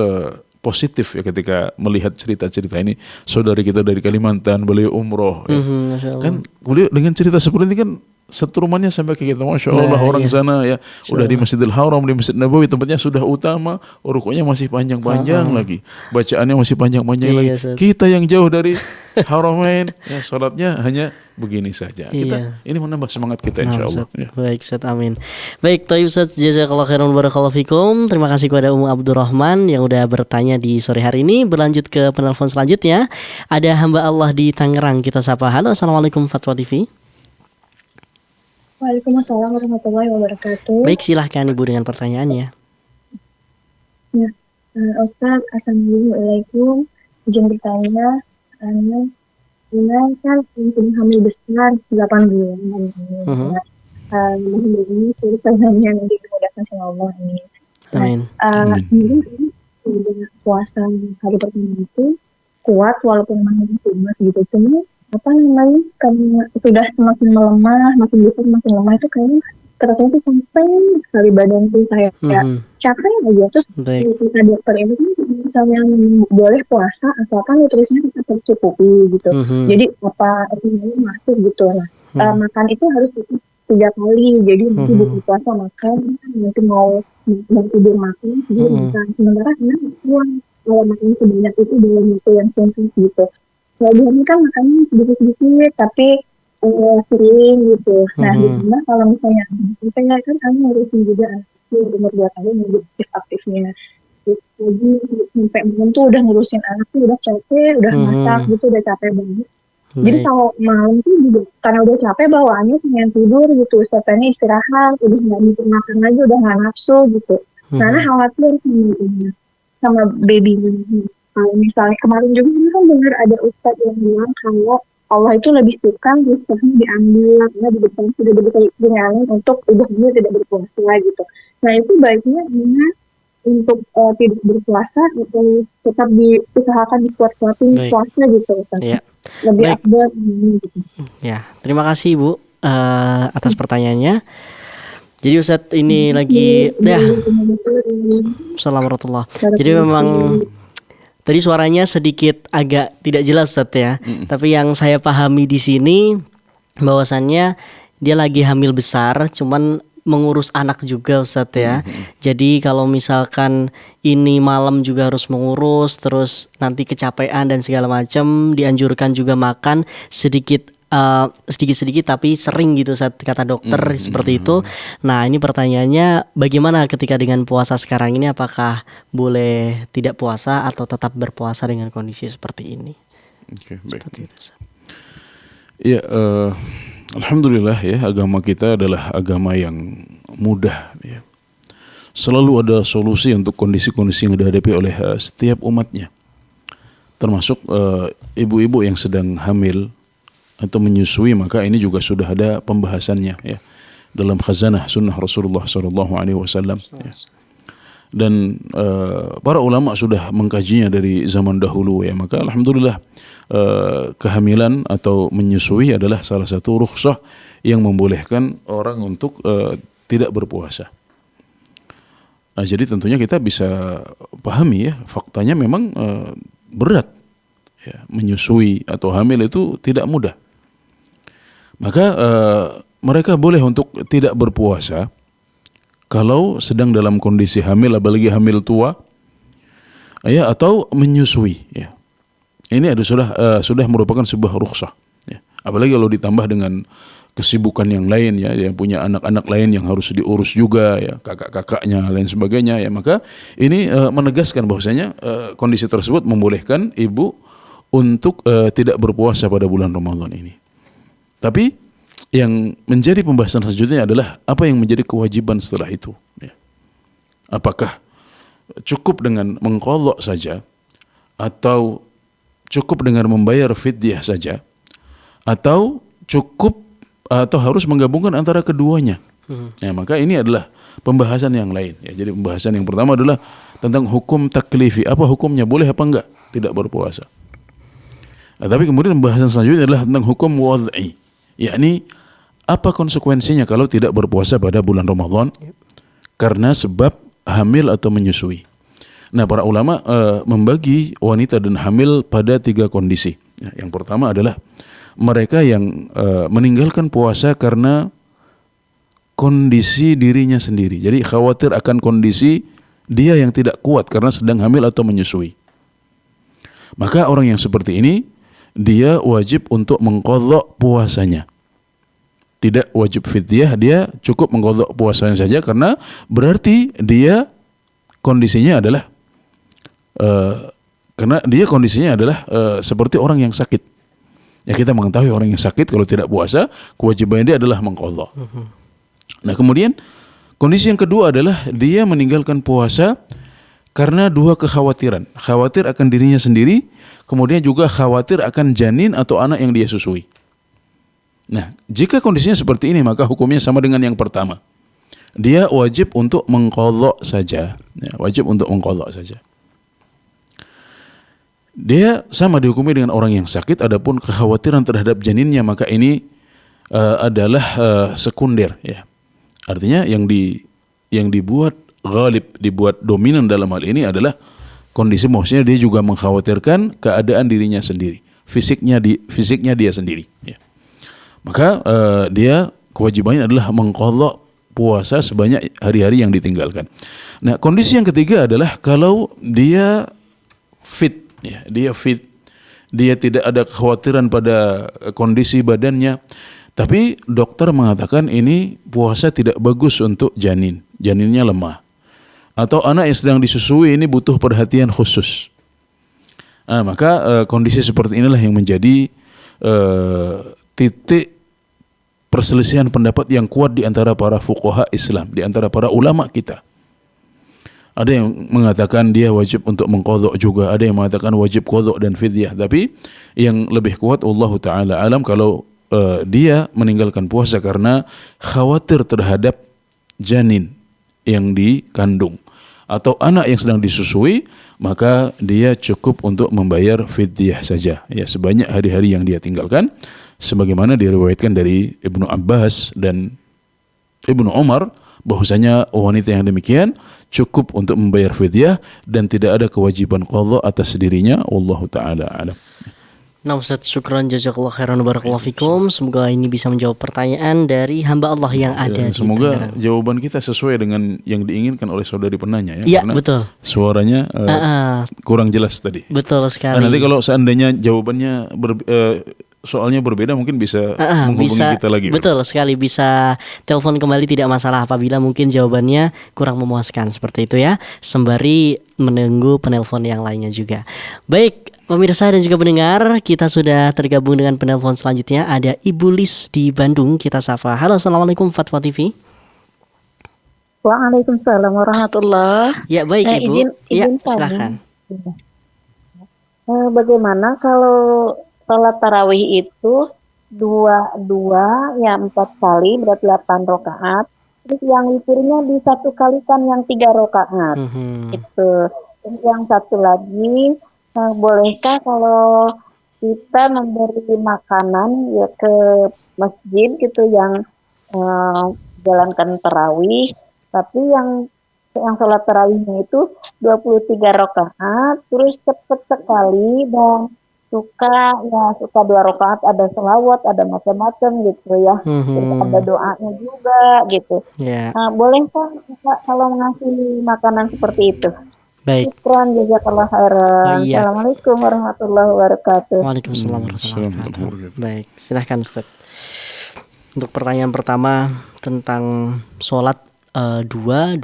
positif ya ketika melihat cerita-cerita ini. Saudari kita dari Kalimantan, beliau umroh ya. Kan beliau dengan cerita seperti ini kan setrumannya sampai ke kita, Masya Allah orang sana ya udah di Masjidil Haram, di Masjid Nabawi, tempatnya sudah utama, rukuknya masih panjang-panjang lagi, bacaannya masih panjang-panjang lagi. Kita yang jauh dari Haramain ya salatnya hanya begini saja. Kita ini menambah semangat kita insya Allah. Ya. Baik Ustaz, amin. Baik, Taib Ustaz, jazakallahu khairan barakallahu fikum. Terima kasih kepada Ummu Abdurrahman yang udah bertanya di sore hari ini. Berlanjut ke penelpon selanjutnya. Ada hamba Allah di Tangerang, kita sapa. Halo, assalamualaikum Fatwa TV. Waalaikumsalam warahmatullahi wabarakatuh. Baik, silahkan Ibu dengan pertanyaannya. Ya, Ustaz, assalamualaikum. Izin bertanya, Ina kan sudah hamil besar 8 bulan. Ini urusannya yang dimudahkan sama Allah ini. Amin. Ini puasa hari pertama itu kuat walaupun masih lemas gitu. Cuma apa namanya, karena sudah semakin melemah, makin besar makin lemah, itu kayaknya terasa itu sampai sekali badan tuh kayak capek aja. Terus kata dokter ini kan misalnya boleh puasa asalkan nutrisinya tetap tercukupi gitu. Jadi apa itu masuk gitu lah. Makan itu harus 3 kali. Jadi nanti buka puasa makan, nanti mau tidur makan, jadi makan. Sementara ini kalau makan sebanyak itu dalam waktu yang singkat gitu. Kalau ini kan makannya sedikit-sedikit tapi sering gitu. Nah, dimana kalau misalnya kan kamu ngurusin juga umur 2 tahun yang aktifnya. Jadi sampai malam tuh udah ngurusin anak tuh udah capek, udah masak gitu, udah capek banget. Jadi kalau malam tuh juga karena udah capek bawaannya pengen tidur gitu, setelahnya istirahat, udah nggak bisa makan lagi, udah nggak nafsu gitu. Karena khawatir sama baby. Kalau misalnya kemarin juga kan dengar ada ustadz yang bilang kalau Allah itu lebih suka terus diambil karena di depan sudah diberikan untuk ibadah tidak berpuasa gitu. Nah itu baiknya untuk tidak berpuasa atau tetap diusahakan dikuat-kuatin puasa gitu Ustaz. Ya. Lebih Baik. afdal gitu. Ya, terima kasih Ibu atas pertanyaannya. Jadi Ustadz ini lagi Assalamualaikum warahmatullahi wabarakatuh. Jadi memang tadi suaranya sedikit agak tidak jelas Ustadz ya. Tapi yang saya pahami di sini bahwasannya dia lagi hamil besar, cuman mengurus anak juga Ustadz ya. Jadi kalau misalkan ini malam juga harus mengurus, terus nanti kecapean dan segala macam, dianjurkan juga makan sedikit tapi sering gitu saat kata dokter seperti itu. Nah ini pertanyaannya, bagaimana ketika dengan puasa sekarang ini, apakah boleh tidak puasa atau tetap berpuasa dengan kondisi seperti ini? Oke, baik. Ya, alhamdulillah ya, agama kita adalah agama yang mudah ya. Selalu ada solusi untuk kondisi-kondisi yang dihadapi oleh setiap umatnya. Termasuk ibu-ibu yang sedang hamil atau menyusui, maka ini juga sudah ada pembahasannya ya dalam khazanah sunnah Rasulullah SAW ya. Dan para ulama sudah mengkajinya dari zaman dahulu ya. Maka alhamdulillah kehamilan atau menyusui adalah salah satu rukhsah yang membolehkan orang untuk tidak berpuasa. Jadi tentunya kita bisa pahami ya, faktanya memang berat ya, menyusui atau hamil itu tidak mudah. Maka mereka boleh untuk tidak berpuasa kalau sedang dalam kondisi hamil, apalagi hamil tua, ya, atau menyusui. Ya. Ini sudah merupakan sebuah rukhsah. Ya. Apalagi kalau ditambah dengan kesibukan yang lain, ya, yang punya anak-anak lain yang harus diurus juga, ya, kakak-kakaknya lain sebagainya. Ya, maka ini menegaskan bahwasanya kondisi tersebut membolehkan ibu untuk tidak berpuasa pada bulan Ramadan ini. Tapi yang menjadi pembahasan selanjutnya adalah apa yang menjadi kewajiban setelah itu. Ya. Apakah cukup dengan mengqadha saja, atau cukup dengan membayar fidyah saja, atau cukup atau harus menggabungkan antara keduanya. Ya, maka ini adalah pembahasan yang lain. Ya, jadi pembahasan yang pertama adalah tentang hukum taklifi. Apa hukumnya, boleh apa enggak tidak berpuasa. Nah, tapi kemudian pembahasan selanjutnya adalah tentang hukum wad'i. Yakni apa konsekuensinya kalau tidak berpuasa pada bulan Ramadan karena sebab hamil atau menyusui. Nah, para ulama membagi wanita dan hamil pada 3 kondisi. Ya, yang pertama adalah mereka yang meninggalkan puasa karena kondisi dirinya sendiri. Jadi khawatir akan kondisi dia yang tidak kuat karena sedang hamil atau menyusui. Maka orang yang seperti ini dia wajib untuk mengqadha puasanya. Tidak wajib fidyah, dia cukup mengqadha puasanya saja, karena berarti dia kondisinya adalah seperti orang yang sakit. Ya, kita mengetahui orang yang sakit kalau tidak puasa, kewajibannya dia adalah mengqadha. Nah, kemudian kondisi yang kedua adalah dia meninggalkan puasa karena 2 kekhawatiran. Khawatir akan dirinya sendiri, kemudian juga khawatir akan janin atau anak yang dia susui. Nah, jika kondisinya seperti ini, maka hukumnya sama dengan yang pertama. Dia wajib untuk mengqadha saja. Ya, wajib untuk mengqadha saja. Dia sama dihukumi dengan orang yang sakit. Adapun kekhawatiran terhadap janinnya, maka ini adalah sekunder. Ya. Artinya yang dibuat ghalib, dibuat dominan dalam hal ini adalah kondisi, maksudnya dia juga mengkhawatirkan keadaan dirinya sendiri, fisiknya dia sendiri. Ya. Maka dia kewajibannya adalah mengqadha puasa sebanyak hari-hari yang ditinggalkan. Nah, kondisi yang ketiga adalah kalau dia fit, ya, dia tidak ada kekhawatiran pada kondisi badannya, tapi dokter mengatakan ini puasa tidak bagus untuk janinnya lemah, atau anak yang sedang disusui ini butuh perhatian khusus. Nah, maka kondisi seperti inilah yang menjadi titik perselisihan pendapat yang kuat di antara para fuqaha Islam, di antara para ulama kita. Ada yang mengatakan dia wajib untuk mengqadha juga, ada yang mengatakan wajib qadha dan fidyah. Tapi yang lebih kuat Allah taala alam kalau dia meninggalkan puasa karena khawatir terhadap janin yang dikandung atau anak yang sedang disusui, maka dia cukup untuk membayar fidyah saja ya, sebanyak hari-hari yang dia tinggalkan, sebagaimana diriwayatkan dari Ibnu Abbas dan Ibnu Umar bahwasanya wanita yang demikian cukup untuk membayar fidyah dan tidak ada kewajiban qadha atas dirinya. Wallahu taala alam. Nah Ustaz, syukran jazakallah khairan barakallahu fikum. Semoga ini bisa menjawab pertanyaan dari hamba Allah yang ada di semoga jawaban kita sesuai dengan yang diinginkan oleh saudari penanya ya. Iya, karena betul. Suaranya kurang jelas tadi. Betul sekali. Nanti kalau seandainya jawabannya soalnya berbeda mungkin bisa menghubungi kita lagi. Betul sekali, bisa telepon kembali tidak masalah apabila mungkin jawabannya kurang memuaskan seperti itu ya. Sembari menunggu penelpon yang lainnya juga. Baik, pemirsa dan juga pendengar, kita sudah tergabung dengan penelpon selanjutnya. Ada Ibu Lis di Bandung, kita sapa. Halo, assalamualaikum Fatwa TV. Waalaikumsalam warahmatullahi. Ya baik Ibu. Izin silakan. Bagaimana kalau sholat tarawih itu dua ya 4 kali berarti 8 rakaat. Terus yang witirnya di satu kali kan yang 3 rakaat. Itu. Terus yang satu lagi, bolehkah kalau kita memberi makanan ya ke masjid gitu yang jalankan tarawih, tapi yang sholat tarawihnya itu 23 rakaat, terus cepat sekali dan suka 2 rakaat ada selawat, ada macam-macam gitu ya. Terus ada doanya juga gitu. Yeah. Bolehkah kalau ngasih makanan seperti itu? Baik. Syukran jazakallah khairan. Iya. Assalamualaikum warahmatullahi wabarakatuh. Waalaikumsalam warahmatullahi wabarakatuh. Baik, silahkan Ustaz. Untuk pertanyaan pertama tentang sholat 2, 4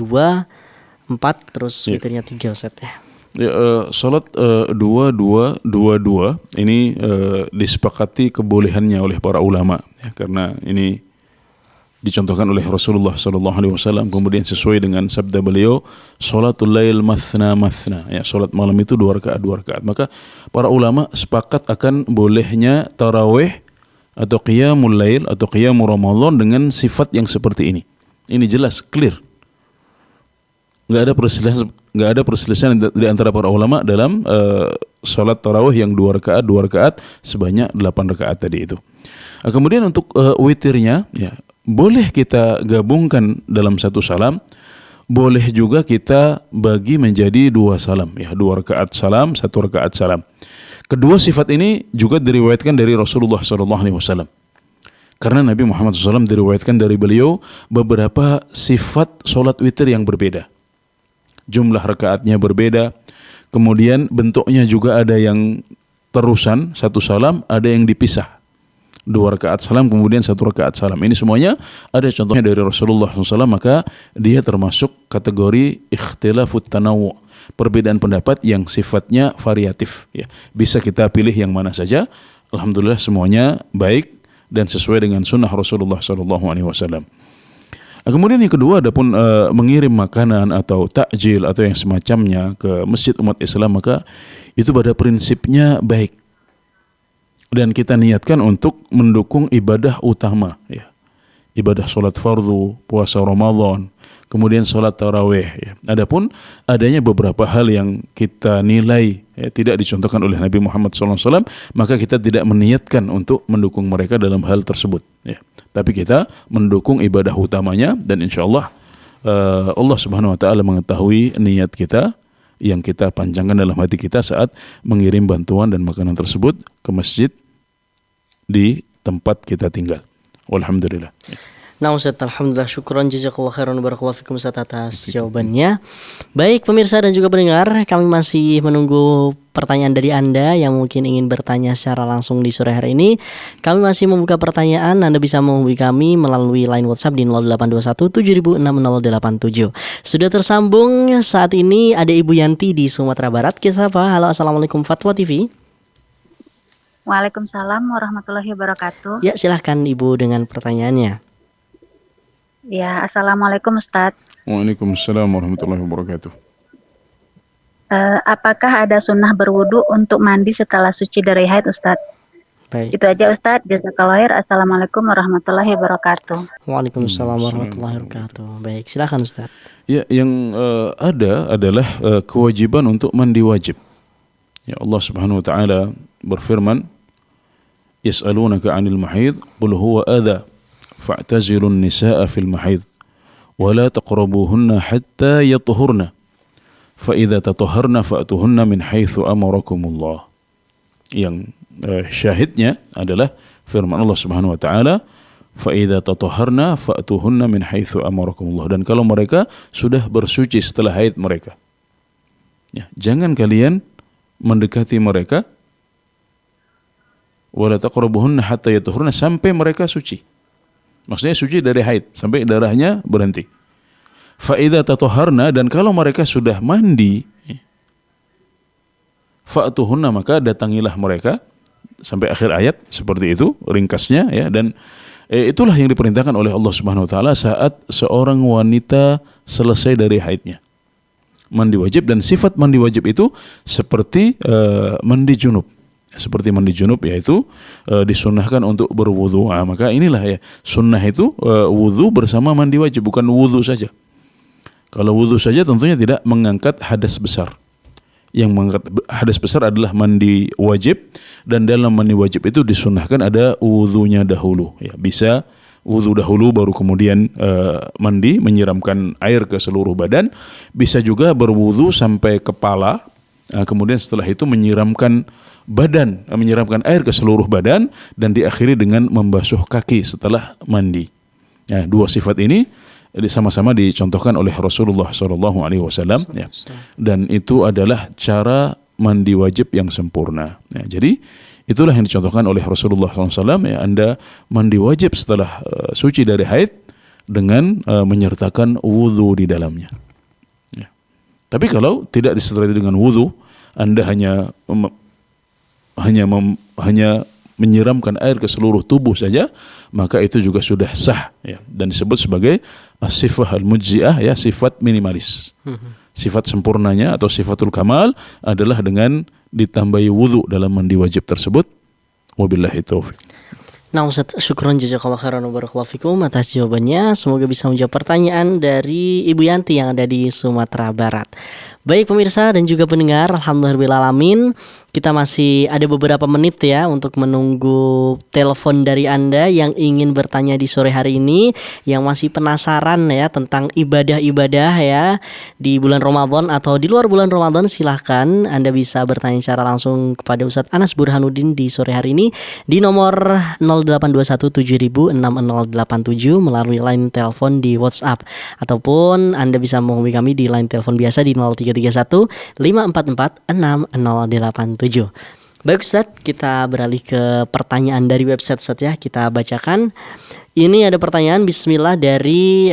terus witirnya 3 Ustaz ya. Ya, sholat 2 ini disepakati kebolehannya oleh para ulama ya, karena ini dicontohkan oleh Rasulullah SAW, kemudian sesuai dengan sabda beliau, sholatul lail mathna ya, sholat malam itu 2 rakaat. Maka para ulama sepakat akan bolehnya tarawih atau qiyamul lail atau qiyamul Ramadan dengan sifat yang seperti ini. Ini jelas, clear. Nggak ada perselisihan di antara para ulama dalam sholat tarawih yang 2 rakaat sebanyak 8 rakaat tadi itu. Kemudian untuk witirnya ya, boleh kita gabungkan dalam satu salam, boleh juga kita bagi menjadi 2 salam ya, 2 rakaat salam, 1 rakaat salam. Kedua sifat ini juga diriwayatkan dari Rasulullah SAW. Karena Nabi Muhammad SAW diriwayatkan dari beliau beberapa sifat sholat witir yang berbeda. Jumlah rakaatnya berbeda, kemudian bentuknya juga ada yang terusan, 1 salam, ada yang dipisah. 2 rakaat salam, kemudian 1 rakaat salam. Ini semuanya ada contohnya dari Rasulullah SAW, maka dia termasuk kategori ikhtilafut tanawu', perbedaan pendapat yang sifatnya variatif. Ya. Bisa kita pilih yang mana saja. Alhamdulillah semuanya baik dan sesuai dengan sunnah Rasulullah SAW. Kemudian yang kedua, adapun mengirim makanan atau takjil atau yang semacamnya ke masjid umat Islam, maka itu pada prinsipnya baik. Dan kita niatkan untuk mendukung ibadah utama, ya. Ibadah sholat fardu, puasa Ramadan, kemudian sholat tarawih. Ya. Adapun adanya beberapa hal yang kita nilai tidak dicontohkan oleh Nabi Muhammad SAW, maka kita tidak meniatkan untuk mendukung mereka dalam hal tersebut. Ya. Tapi kita mendukung ibadah utamanya, dan insya Allah Allah Subhanahu Wa Taala mengetahui niat kita yang kita panjangkan dalam hati kita saat mengirim bantuan dan makanan tersebut ke masjid di tempat kita tinggal. Walhamdulillah. Nah Ustaz, alhamdulillah, syukron jazakallah khairan barakallahu fikum Ustaz atas jawabannya. Baik pemirsa dan juga pendengar, kami masih menunggu pertanyaan dari Anda yang mungkin ingin bertanya secara langsung di sore hari ini. Kami masih membuka pertanyaan. Anda bisa menghubungi kami melalui line WhatsApp di 0821 706087. Sudah tersambung saat ini ada Ibu Yanti di Sumatera Barat. Kisah apa? Halo, assalamualaikum Fatwa TV. Waalaikumsalam warahmatullahi wabarakatuh. Ya, silahkan Ibu dengan pertanyaannya. Ya, assalamualaikum Ustadz. Waalaikumsalam warahmatullahi wabarakatuh. apakah ada sunnah berwudu untuk mandi setelah suci dari haid, Ustadz? Baik. Itu aja Ustadz. Jazakallahu khair. Assalamualaikum warahmatullahi wabarakatuh. Waalaikumsalam warahmatullahi wabarakatuh. Baik, silakan Ustaz. Ya, yang ada adalah kewajiban untuk mandi wajib. Ya, Allah Subhanahu wa taala berfirman, "Yas'alunaka 'anil mahid, qul huwa adha, fa'tazilun nisaa fil mahid, wa la taqrabuhunna hatta yatahurna, fa idza tatahharna fa'tuhunna min haitsu amarakumullah." Yang syahidnya adalah firman Allah Subhanahu wa taala, fa idza tatahharna fa'tuhunna min haitsu amarakumullah, dan kalau mereka sudah bersuci setelah haid mereka, ya, jangan kalian mendekati mereka, wala taqrabuhunna hatta yatahurna, sampai mereka suci. Maksudnya suci dari haid sampai darahnya berhenti. Fa idza tatahharna, dan kalau mereka sudah mandi, fa'tuhunna, maka datangilah mereka, sampai akhir ayat seperti itu ringkasnya, ya. Dan itulah yang diperintahkan oleh Allah Subhanahu wa taala saat seorang wanita selesai dari haidnya. Mandi wajib, dan sifat mandi wajib itu seperti mandi junub. Seperti mandi junub, yaitu disunnahkan untuk berwudu. Maka inilah ya, sunnah itu wudu bersama mandi wajib, bukan wudu saja. Kalau wudu saja tentunya tidak mengangkat hadas besar. Yang mengangkat hadas besar adalah mandi wajib, dan dalam mandi wajib itu disunnahkan ada wudunya dahulu, ya. Bisa wudu dahulu baru kemudian mandi, menyiramkan air ke seluruh badan. Bisa juga berwudu sampai kepala, kemudian setelah itu menyiramkan badan, menyiramkan air ke seluruh badan, dan diakhiri dengan membasuh kaki setelah mandi. Nah, dua sifat ini sama-sama dicontohkan oleh Rasulullah SAW, ya. Dan itu adalah cara mandi wajib yang sempurna. Ya, jadi itulah yang dicontohkan oleh Rasulullah SAW, ya. Anda mandi wajib setelah suci dari haid dengan menyertakan wudu di dalamnya. Ya. Tapi kalau tidak disertai dengan wudu, Anda hanya menyiramkan air ke seluruh tubuh saja, maka itu juga sudah sah, ya, dan disebut sebagai as-sifah al-mujzi'ah, ya, sifat minimalis. Sifat sempurnanya atau sifatul kamal adalah dengan ditambahi wudu dalam mandi wajib tersebut. Wabillahi taufiq. Nah Ustaz, syukron jazakallahu khairan wa barakallahu fikum atas jawabannya. Semoga bisa menjawab pertanyaan dari Ibu Yanti yang ada di Sumatera Barat. Baik pemirsa dan juga pendengar, alhamdulillahirrahmanirrahim, kita masih ada beberapa menit ya untuk menunggu telepon dari Anda yang ingin bertanya di sore hari ini, yang masih penasaran ya tentang ibadah-ibadah ya di bulan Ramadan atau di luar bulan Ramadan. Silahkan Anda bisa bertanya secara langsung kepada Ustadz Anas Burhanuddin di sore hari ini di nomor 0821706087 melalui line telepon di WhatsApp, ataupun Anda bisa menghubungi kami di line telepon biasa di 0331 544 6087. Baik Ustaz, kita beralih ke pertanyaan dari website Ustaz ya. Kita bacakan. Ini ada pertanyaan bismillah dari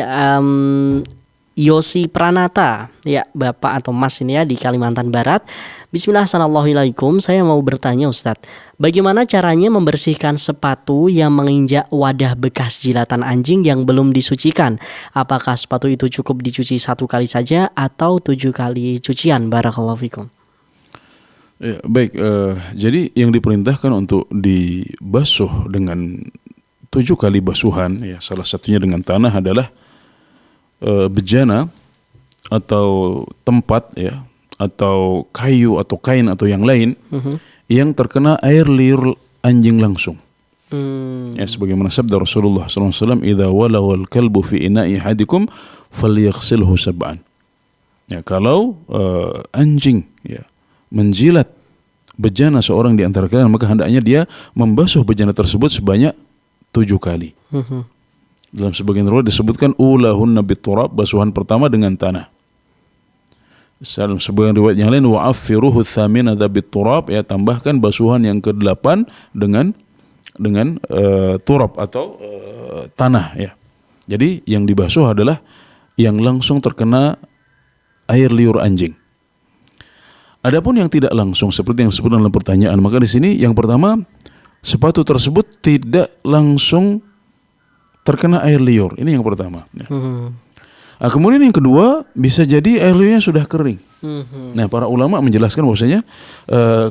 Yosi Pranata, ya, Bapak atau Mas ini ya di Kalimantan Barat. Bismillah, assalamualaikum. Saya mau bertanya Ustadz, bagaimana caranya membersihkan sepatu yang menginjak wadah bekas jilatan anjing yang belum disucikan? Apakah sepatu itu cukup dicuci 1 kali saja atau 7 kali cucian? Barakallahu fikum. Ya, baik, jadi yang diperintahkan untuk dibasuh dengan 7 kali basuhan, ya, salah satunya dengan tanah adalah bejana atau tempat, ya, atau kayu atau kain atau yang lain yang terkena air liur anjing langsung. Ya, sebagaimana sabda Rasulullah SAW, "Idza walawal kalbu fi ina'i ahadikum falyaghsilhu sab'an." Ya, kalau anjing, ya, menjilat bejana seorang di antara kalian, maka hendaknya dia membasuh bejana tersebut sebanyak 7 kali. Dalam sebagian riwayat disebutkan ulahunna biturab, basuhan pertama dengan tanah. Dalam sebagian riwayat yang lain wa'affiruhu tsaminata biturab, ya, tambahkan basuhan yang ke-8 dengan turab atau tanah, ya. Jadi yang dibasuh adalah yang langsung terkena air liur anjing. Adapun yang tidak langsung seperti yang disebut dalam pertanyaan, maka di sini yang pertama, sepatu tersebut tidak langsung terkena air liur. Ini yang pertama, ya. Kemudian yang kedua, bisa jadi air liurnya sudah kering. Nah, para ulama menjelaskan bahwasanya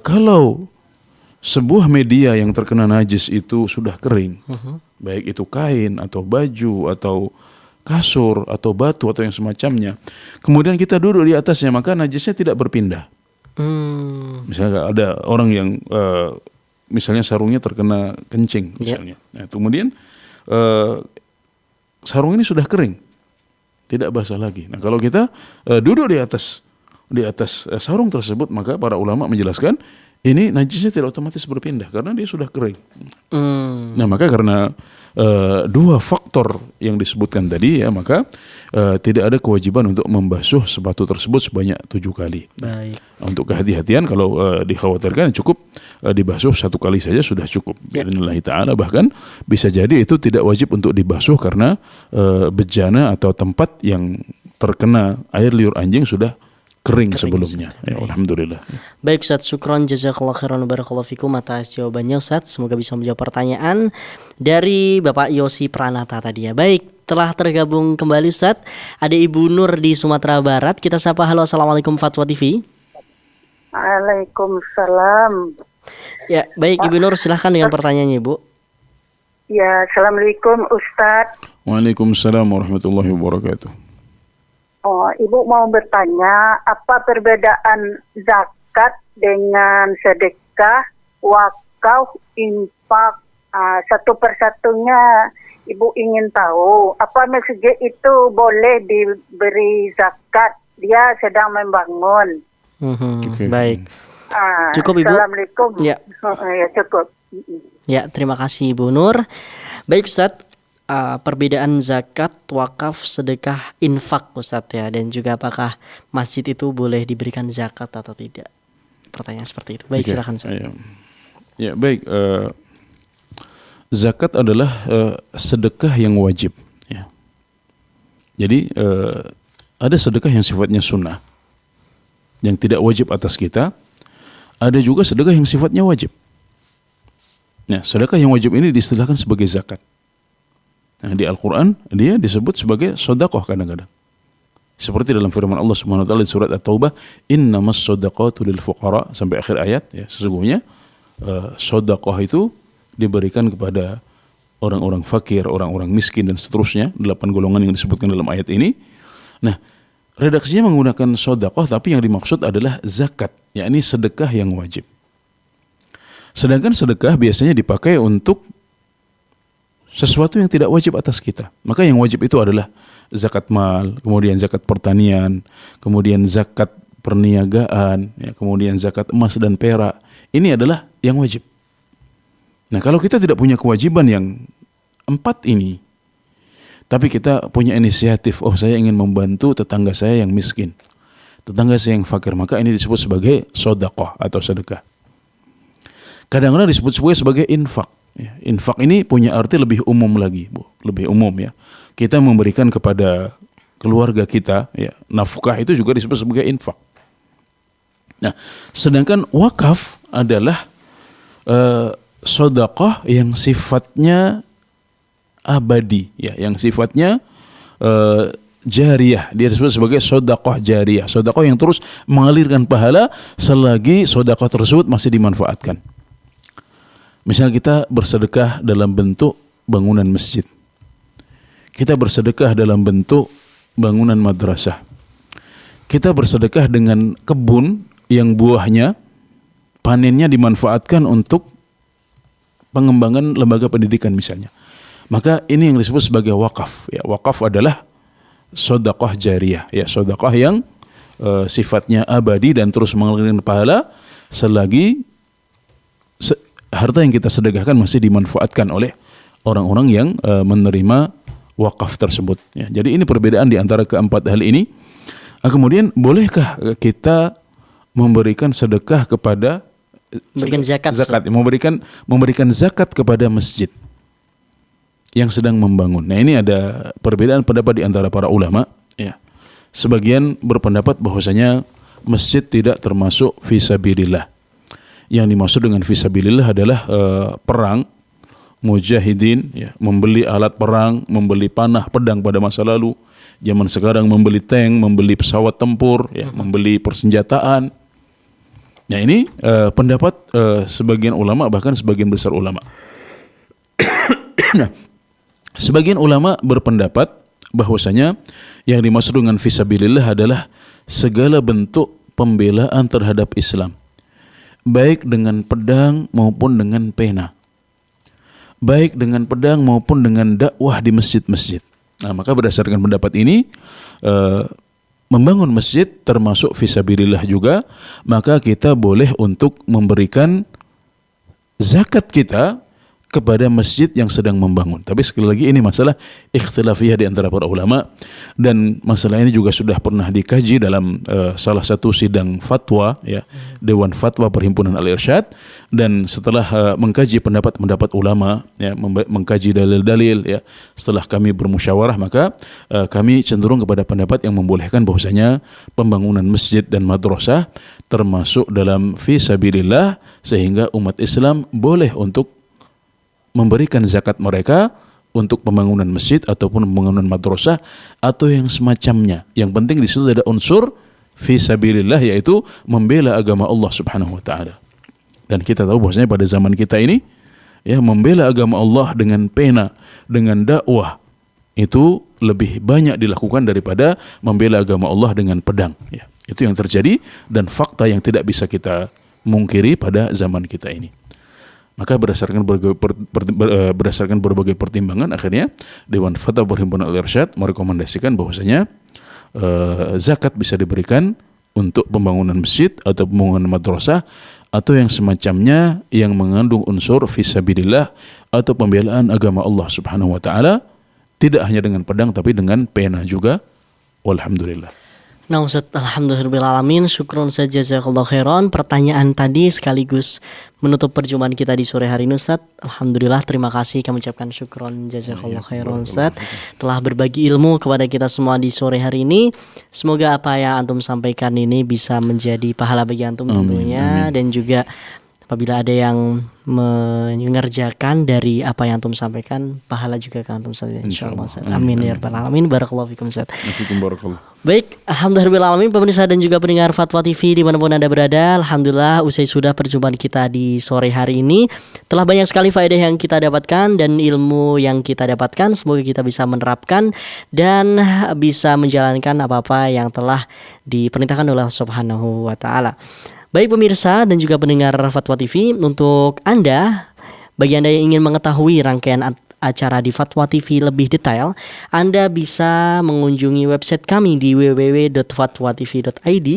kalau sebuah media yang terkena najis itu sudah kering, baik itu kain atau baju atau kasur atau batu atau yang semacamnya, kemudian kita duduk di atasnya, maka najisnya tidak berpindah. Misalnya ada orang yang misalnya sarungnya terkena kencing misalnya, nah, kemudian sarung ini sudah kering, tidak basah lagi. Nah, kalau kita duduk di atas sarung tersebut, maka para ulama menjelaskan ini najisnya tidak otomatis berpindah karena dia sudah kering. Nah, maka karena dua faktor yang disebutkan tadi, ya, maka tidak ada kewajiban untuk membasuh sepatu tersebut sebanyak 7 kali. Baik. Untuk kehati-hatian, kalau dikhawatirkan cukup dibasuh 1 kali saja sudah cukup. Bismillah ta'ala, bahkan bisa jadi itu tidak wajib untuk dibasuh karena bejana atau tempat yang terkena air liur anjing sudah kering sebelumnya. Ya, alhamdulillah. Baik Ustaz, syukron jazakallahu khairan barakallahu fikum atas jawabannya Ustaz. Semoga bisa menjawab pertanyaan dari Bapak Yosi Pranata tadi ya. Baik, telah tergabung kembali Ustaz. Ada Ibu Nur di Sumatera Barat. Kita sapa. Halo, Assalamualaikum Fatwa TV. Waalaikumsalam. Ya, baik Ibu Nur, silahkan dengan pertanyaannya Ibu. Ya, Assalamualaikum Ustaz. Waalaikumsalam warahmatullahi wabarakatuh. Oh, Ibu mau bertanya, apa perbedaan zakat dengan sedekah, wakaf, infak? Satu persatunya Ibu ingin tahu. Apa maksudnya itu boleh diberi zakat? Dia sedang membangun. Baik. Cukup Ibu. Assalamualaikum. Ya. Ya cukup. Ya, terima kasih Ibu Nur. Baik Ustaz. Perbedaan zakat, wakaf, sedekah, infak Ustadz ya, dan juga apakah masjid itu boleh diberikan zakat atau tidak? Pertanyaan seperti itu. Baik, silakan Ustadz. Ya, baik. Zakat adalah sedekah yang wajib. Ya. Jadi ada sedekah yang sifatnya sunnah, yang tidak wajib atas kita. Ada juga sedekah yang sifatnya wajib. Nah, sedekah yang wajib ini diistilahkan sebagai zakat. Nah, di Al-Quran dia disebut sebagai sodakoh kadang-kadang. Seperti dalam firman Allah Subhanahu wa taala di surat At-Taubah, innamas sodaqatu lil fuqara, sampai akhir ayat ya, sesungguhnya sodakoh itu diberikan kepada orang-orang fakir, orang-orang miskin dan seterusnya, 8 golongan yang disebutkan dalam ayat ini. Nah, redaksinya menggunakan sodakoh, tapi yang dimaksud adalah zakat, yakni sedekah yang wajib. Sedangkan sedekah biasanya dipakai untuk sesuatu yang tidak wajib atas kita. Maka yang wajib itu adalah zakat mal, kemudian zakat pertanian, kemudian zakat perniagaan, ya, kemudian zakat emas dan perak. Ini adalah yang wajib. Nah, kalau kita tidak punya kewajiban yang 4 ini, tapi kita punya inisiatif, oh saya ingin membantu tetangga saya yang miskin, tetangga saya yang fakir, maka ini disebut sebagai sedekah atau sedekah. Kadang-kadang disebut sebagai infak. Ya, infak ini punya arti lebih umum lagi, Bu. Lebih umum ya. Kita memberikan kepada keluarga kita, ya, nafkah itu juga disebut sebagai infak. Nah, sedangkan wakaf adalah sedekah yang sifatnya abadi, ya, yang sifatnya jariyah. Dia disebut sebagai sedekah jariyah, sedekah yang terus mengalirkan pahala selagi sedekah tersebut masih dimanfaatkan. Misal kita bersedekah dalam bentuk bangunan masjid. Kita bersedekah dalam bentuk bangunan madrasah. Kita bersedekah dengan kebun yang buahnya, panennya dimanfaatkan untuk pengembangan lembaga pendidikan misalnya. Maka ini yang disebut sebagai wakaf. Ya, wakaf adalah sedekah jariyah. Ya, sedekah yang sifatnya abadi dan terus mengalirkan pahala selagi harta yang kita sedekahkan masih dimanfaatkan oleh orang-orang yang menerima wakaf tersebut. Ya, jadi ini perbedaan di antara keempat hal ini. Kemudian bolehkah kita memberikan sedekah kepada zakat, memberikan zakat kepada masjid yang sedang membangun? Nah, ini ada perbedaan pendapat di antara para ulama. Ya, sebagian berpendapat bahwasanya masjid tidak termasuk fisabilillah. Yang dimaksud dengan fisabilillah adalah perang, mujahidin, ya, membeli alat perang, membeli panah, pedang pada masa lalu, Zaman sekarang membeli tank, membeli pesawat tempur, ya, membeli persenjataan. Nah ini pendapat sebagian ulama, bahkan sebagian besar ulama. Nah, sebagian ulama berpendapat bahwasanya yang dimaksud dengan fisabilillah adalah segala bentuk pembelaan terhadap Islam, baik dengan pedang maupun dengan pena, baik dengan pedang maupun dengan dakwah di masjid-masjid. Nah, maka berdasarkan pendapat ini, membangun masjid termasuk fisabilillah juga, maka kita boleh untuk memberikan zakat kita kepada masjid yang sedang membangun. Tapi sekali lagi ini masalah ikhtilafiyah di antara para ulama, dan masalah ini juga sudah pernah dikaji dalam salah satu sidang fatwa, ya, Dewan Fatwa Perhimpunan Al-Irsyad. Dan setelah mengkaji pendapat-pendapat ulama, ya, mengkaji dalil-dalil, ya, setelah kami bermusyawarah, maka kami cenderung kepada pendapat yang membolehkan bahwasanya pembangunan masjid dan madrasah termasuk dalam fisabilillah, sehingga umat Islam boleh untuk memberikan zakat mereka untuk pembangunan masjid ataupun pembangunan madrasah atau yang semacamnya. Yang penting di situ ada unsur fisabilillah, yaitu membela agama Allah Subhanahu wa taala. Dan kita tahu bahwasanya pada zaman kita ini, ya, membela agama Allah dengan pena, dengan dakwah itu lebih banyak dilakukan daripada membela agama Allah dengan pedang, ya. Itu yang terjadi dan fakta yang tidak bisa kita mungkiri pada zaman kita ini. Maka berdasarkan berbagai pertimbangan, akhirnya Dewan Fatwa Perhimpunan Al-Irsyad merekomendasikan bahwasanya zakat bisa diberikan untuk pembangunan masjid atau pembangunan madrasah atau yang semacamnya yang mengandung unsur fisabilillah atau pembelaan agama Allah Subhanahu wa taala, tidak hanya dengan pedang tapi dengan pena juga. Walhamdulillah. Nah Ustaz, alhamdulillahirrahmanirrahim, syukron saja, jazakallahu khairan. Pertanyaan tadi sekaligus menutup perjumpaan kita di sore hari ini Ustaz. Alhamdulillah, terima kasih, kami ucapkan syukron, jazakallahu khairan Ustaz, telah berbagi ilmu kepada kita semua di sore hari ini. Semoga apa yang antum sampaikan ini bisa menjadi pahala bagi antum tentunya, dan juga apabila ada yang mengerjakan dari apa yang antum sampaikan, pahala juga kan antum saja insyaallah. Amin ya rabbal alamin. Barakallahu fikum Ustaz. Baik, alhamdulillah alamin, pemirsa dan juga pendengar Fatwa TV dimanapun Anda berada. Alhamdulillah, usai sudah perjumpaan kita di sore hari ini. Telah banyak sekali faedah yang kita dapatkan dan ilmu yang kita dapatkan. Semoga kita bisa menerapkan dan bisa menjalankan apa-apa yang telah diperintahkan oleh Allah Subhanahu wa taala. Baik pemirsa dan juga pendengar Fatwa TV, untuk Anda, bagi Anda yang ingin mengetahui rangkaian acara di Fatwa TV lebih detail, Anda bisa mengunjungi website kami di www.fatwatv.id,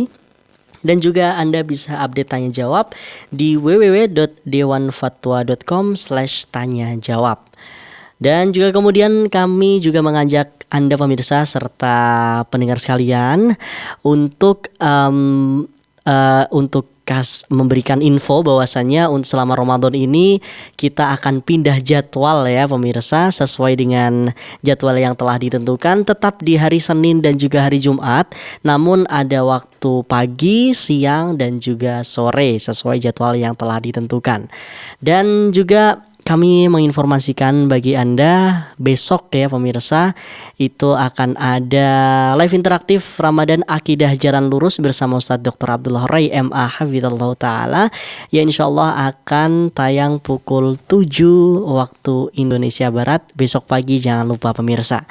dan juga Anda bisa update tanya jawab di www.dewanfatwa.com/tanyajawab. Dan juga kemudian kami juga mengajak Anda pemirsa serta pendengar sekalian untuk memberikan info bahwasannya selama Ramadan ini kita akan pindah jadwal ya pemirsa, sesuai dengan jadwal yang telah ditentukan, tetap di hari Senin dan juga hari Jumat, namun ada waktu pagi, siang dan juga sore sesuai jadwal yang telah ditentukan. Dan juga kami menginformasikan bagi Anda besok ya pemirsa, itu akan ada live interaktif Ramadan Akidah Jalan Lurus bersama Ustadz Dr. Abdullah Rai MA Hafizallahu Ta'ala, yang insyaAllah akan tayang pukul 7 waktu Indonesia Barat besok pagi, jangan lupa pemirsa.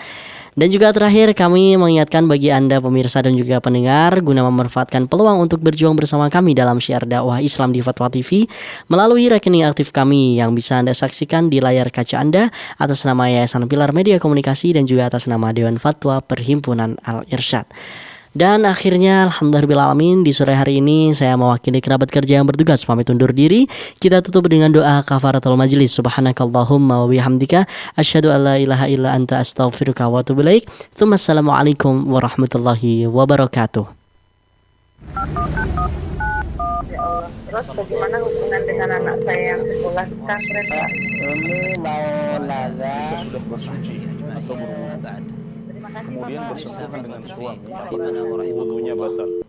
Dan juga terakhir kami mengingatkan bagi Anda pemirsa dan juga pendengar, guna memanfaatkan peluang untuk berjuang bersama kami dalam syiar dakwah Islam di Fatwa TV melalui rekening aktif kami yang bisa Anda saksikan di layar kaca Anda atas nama Yayasan Pilar Media Komunikasi dan juga atas nama Dewan Fatwa Perhimpunan Al-Irsyad. Dan akhirnya alhamdulillahirrahmanirrahim, di sore hari ini saya mewakili kerabat kerja yang bertugas pamit undur diri. Kita tutup dengan doa kafaratul majlis. Subhanakallahumma wa bihamdika asyhadu an la ilaha illa anta astaghfiruka wa atubu ilaik. Assalamualaikum warahmatullahi wabarakatuh. Ya Allah. Terus bagaimana hubungan dengan anak saya yang sekolah pesantren? Ini mau nanya. Kita sudah bersuci atau berwudu, kemudian bersentuhan dengan suami, wudunya batal.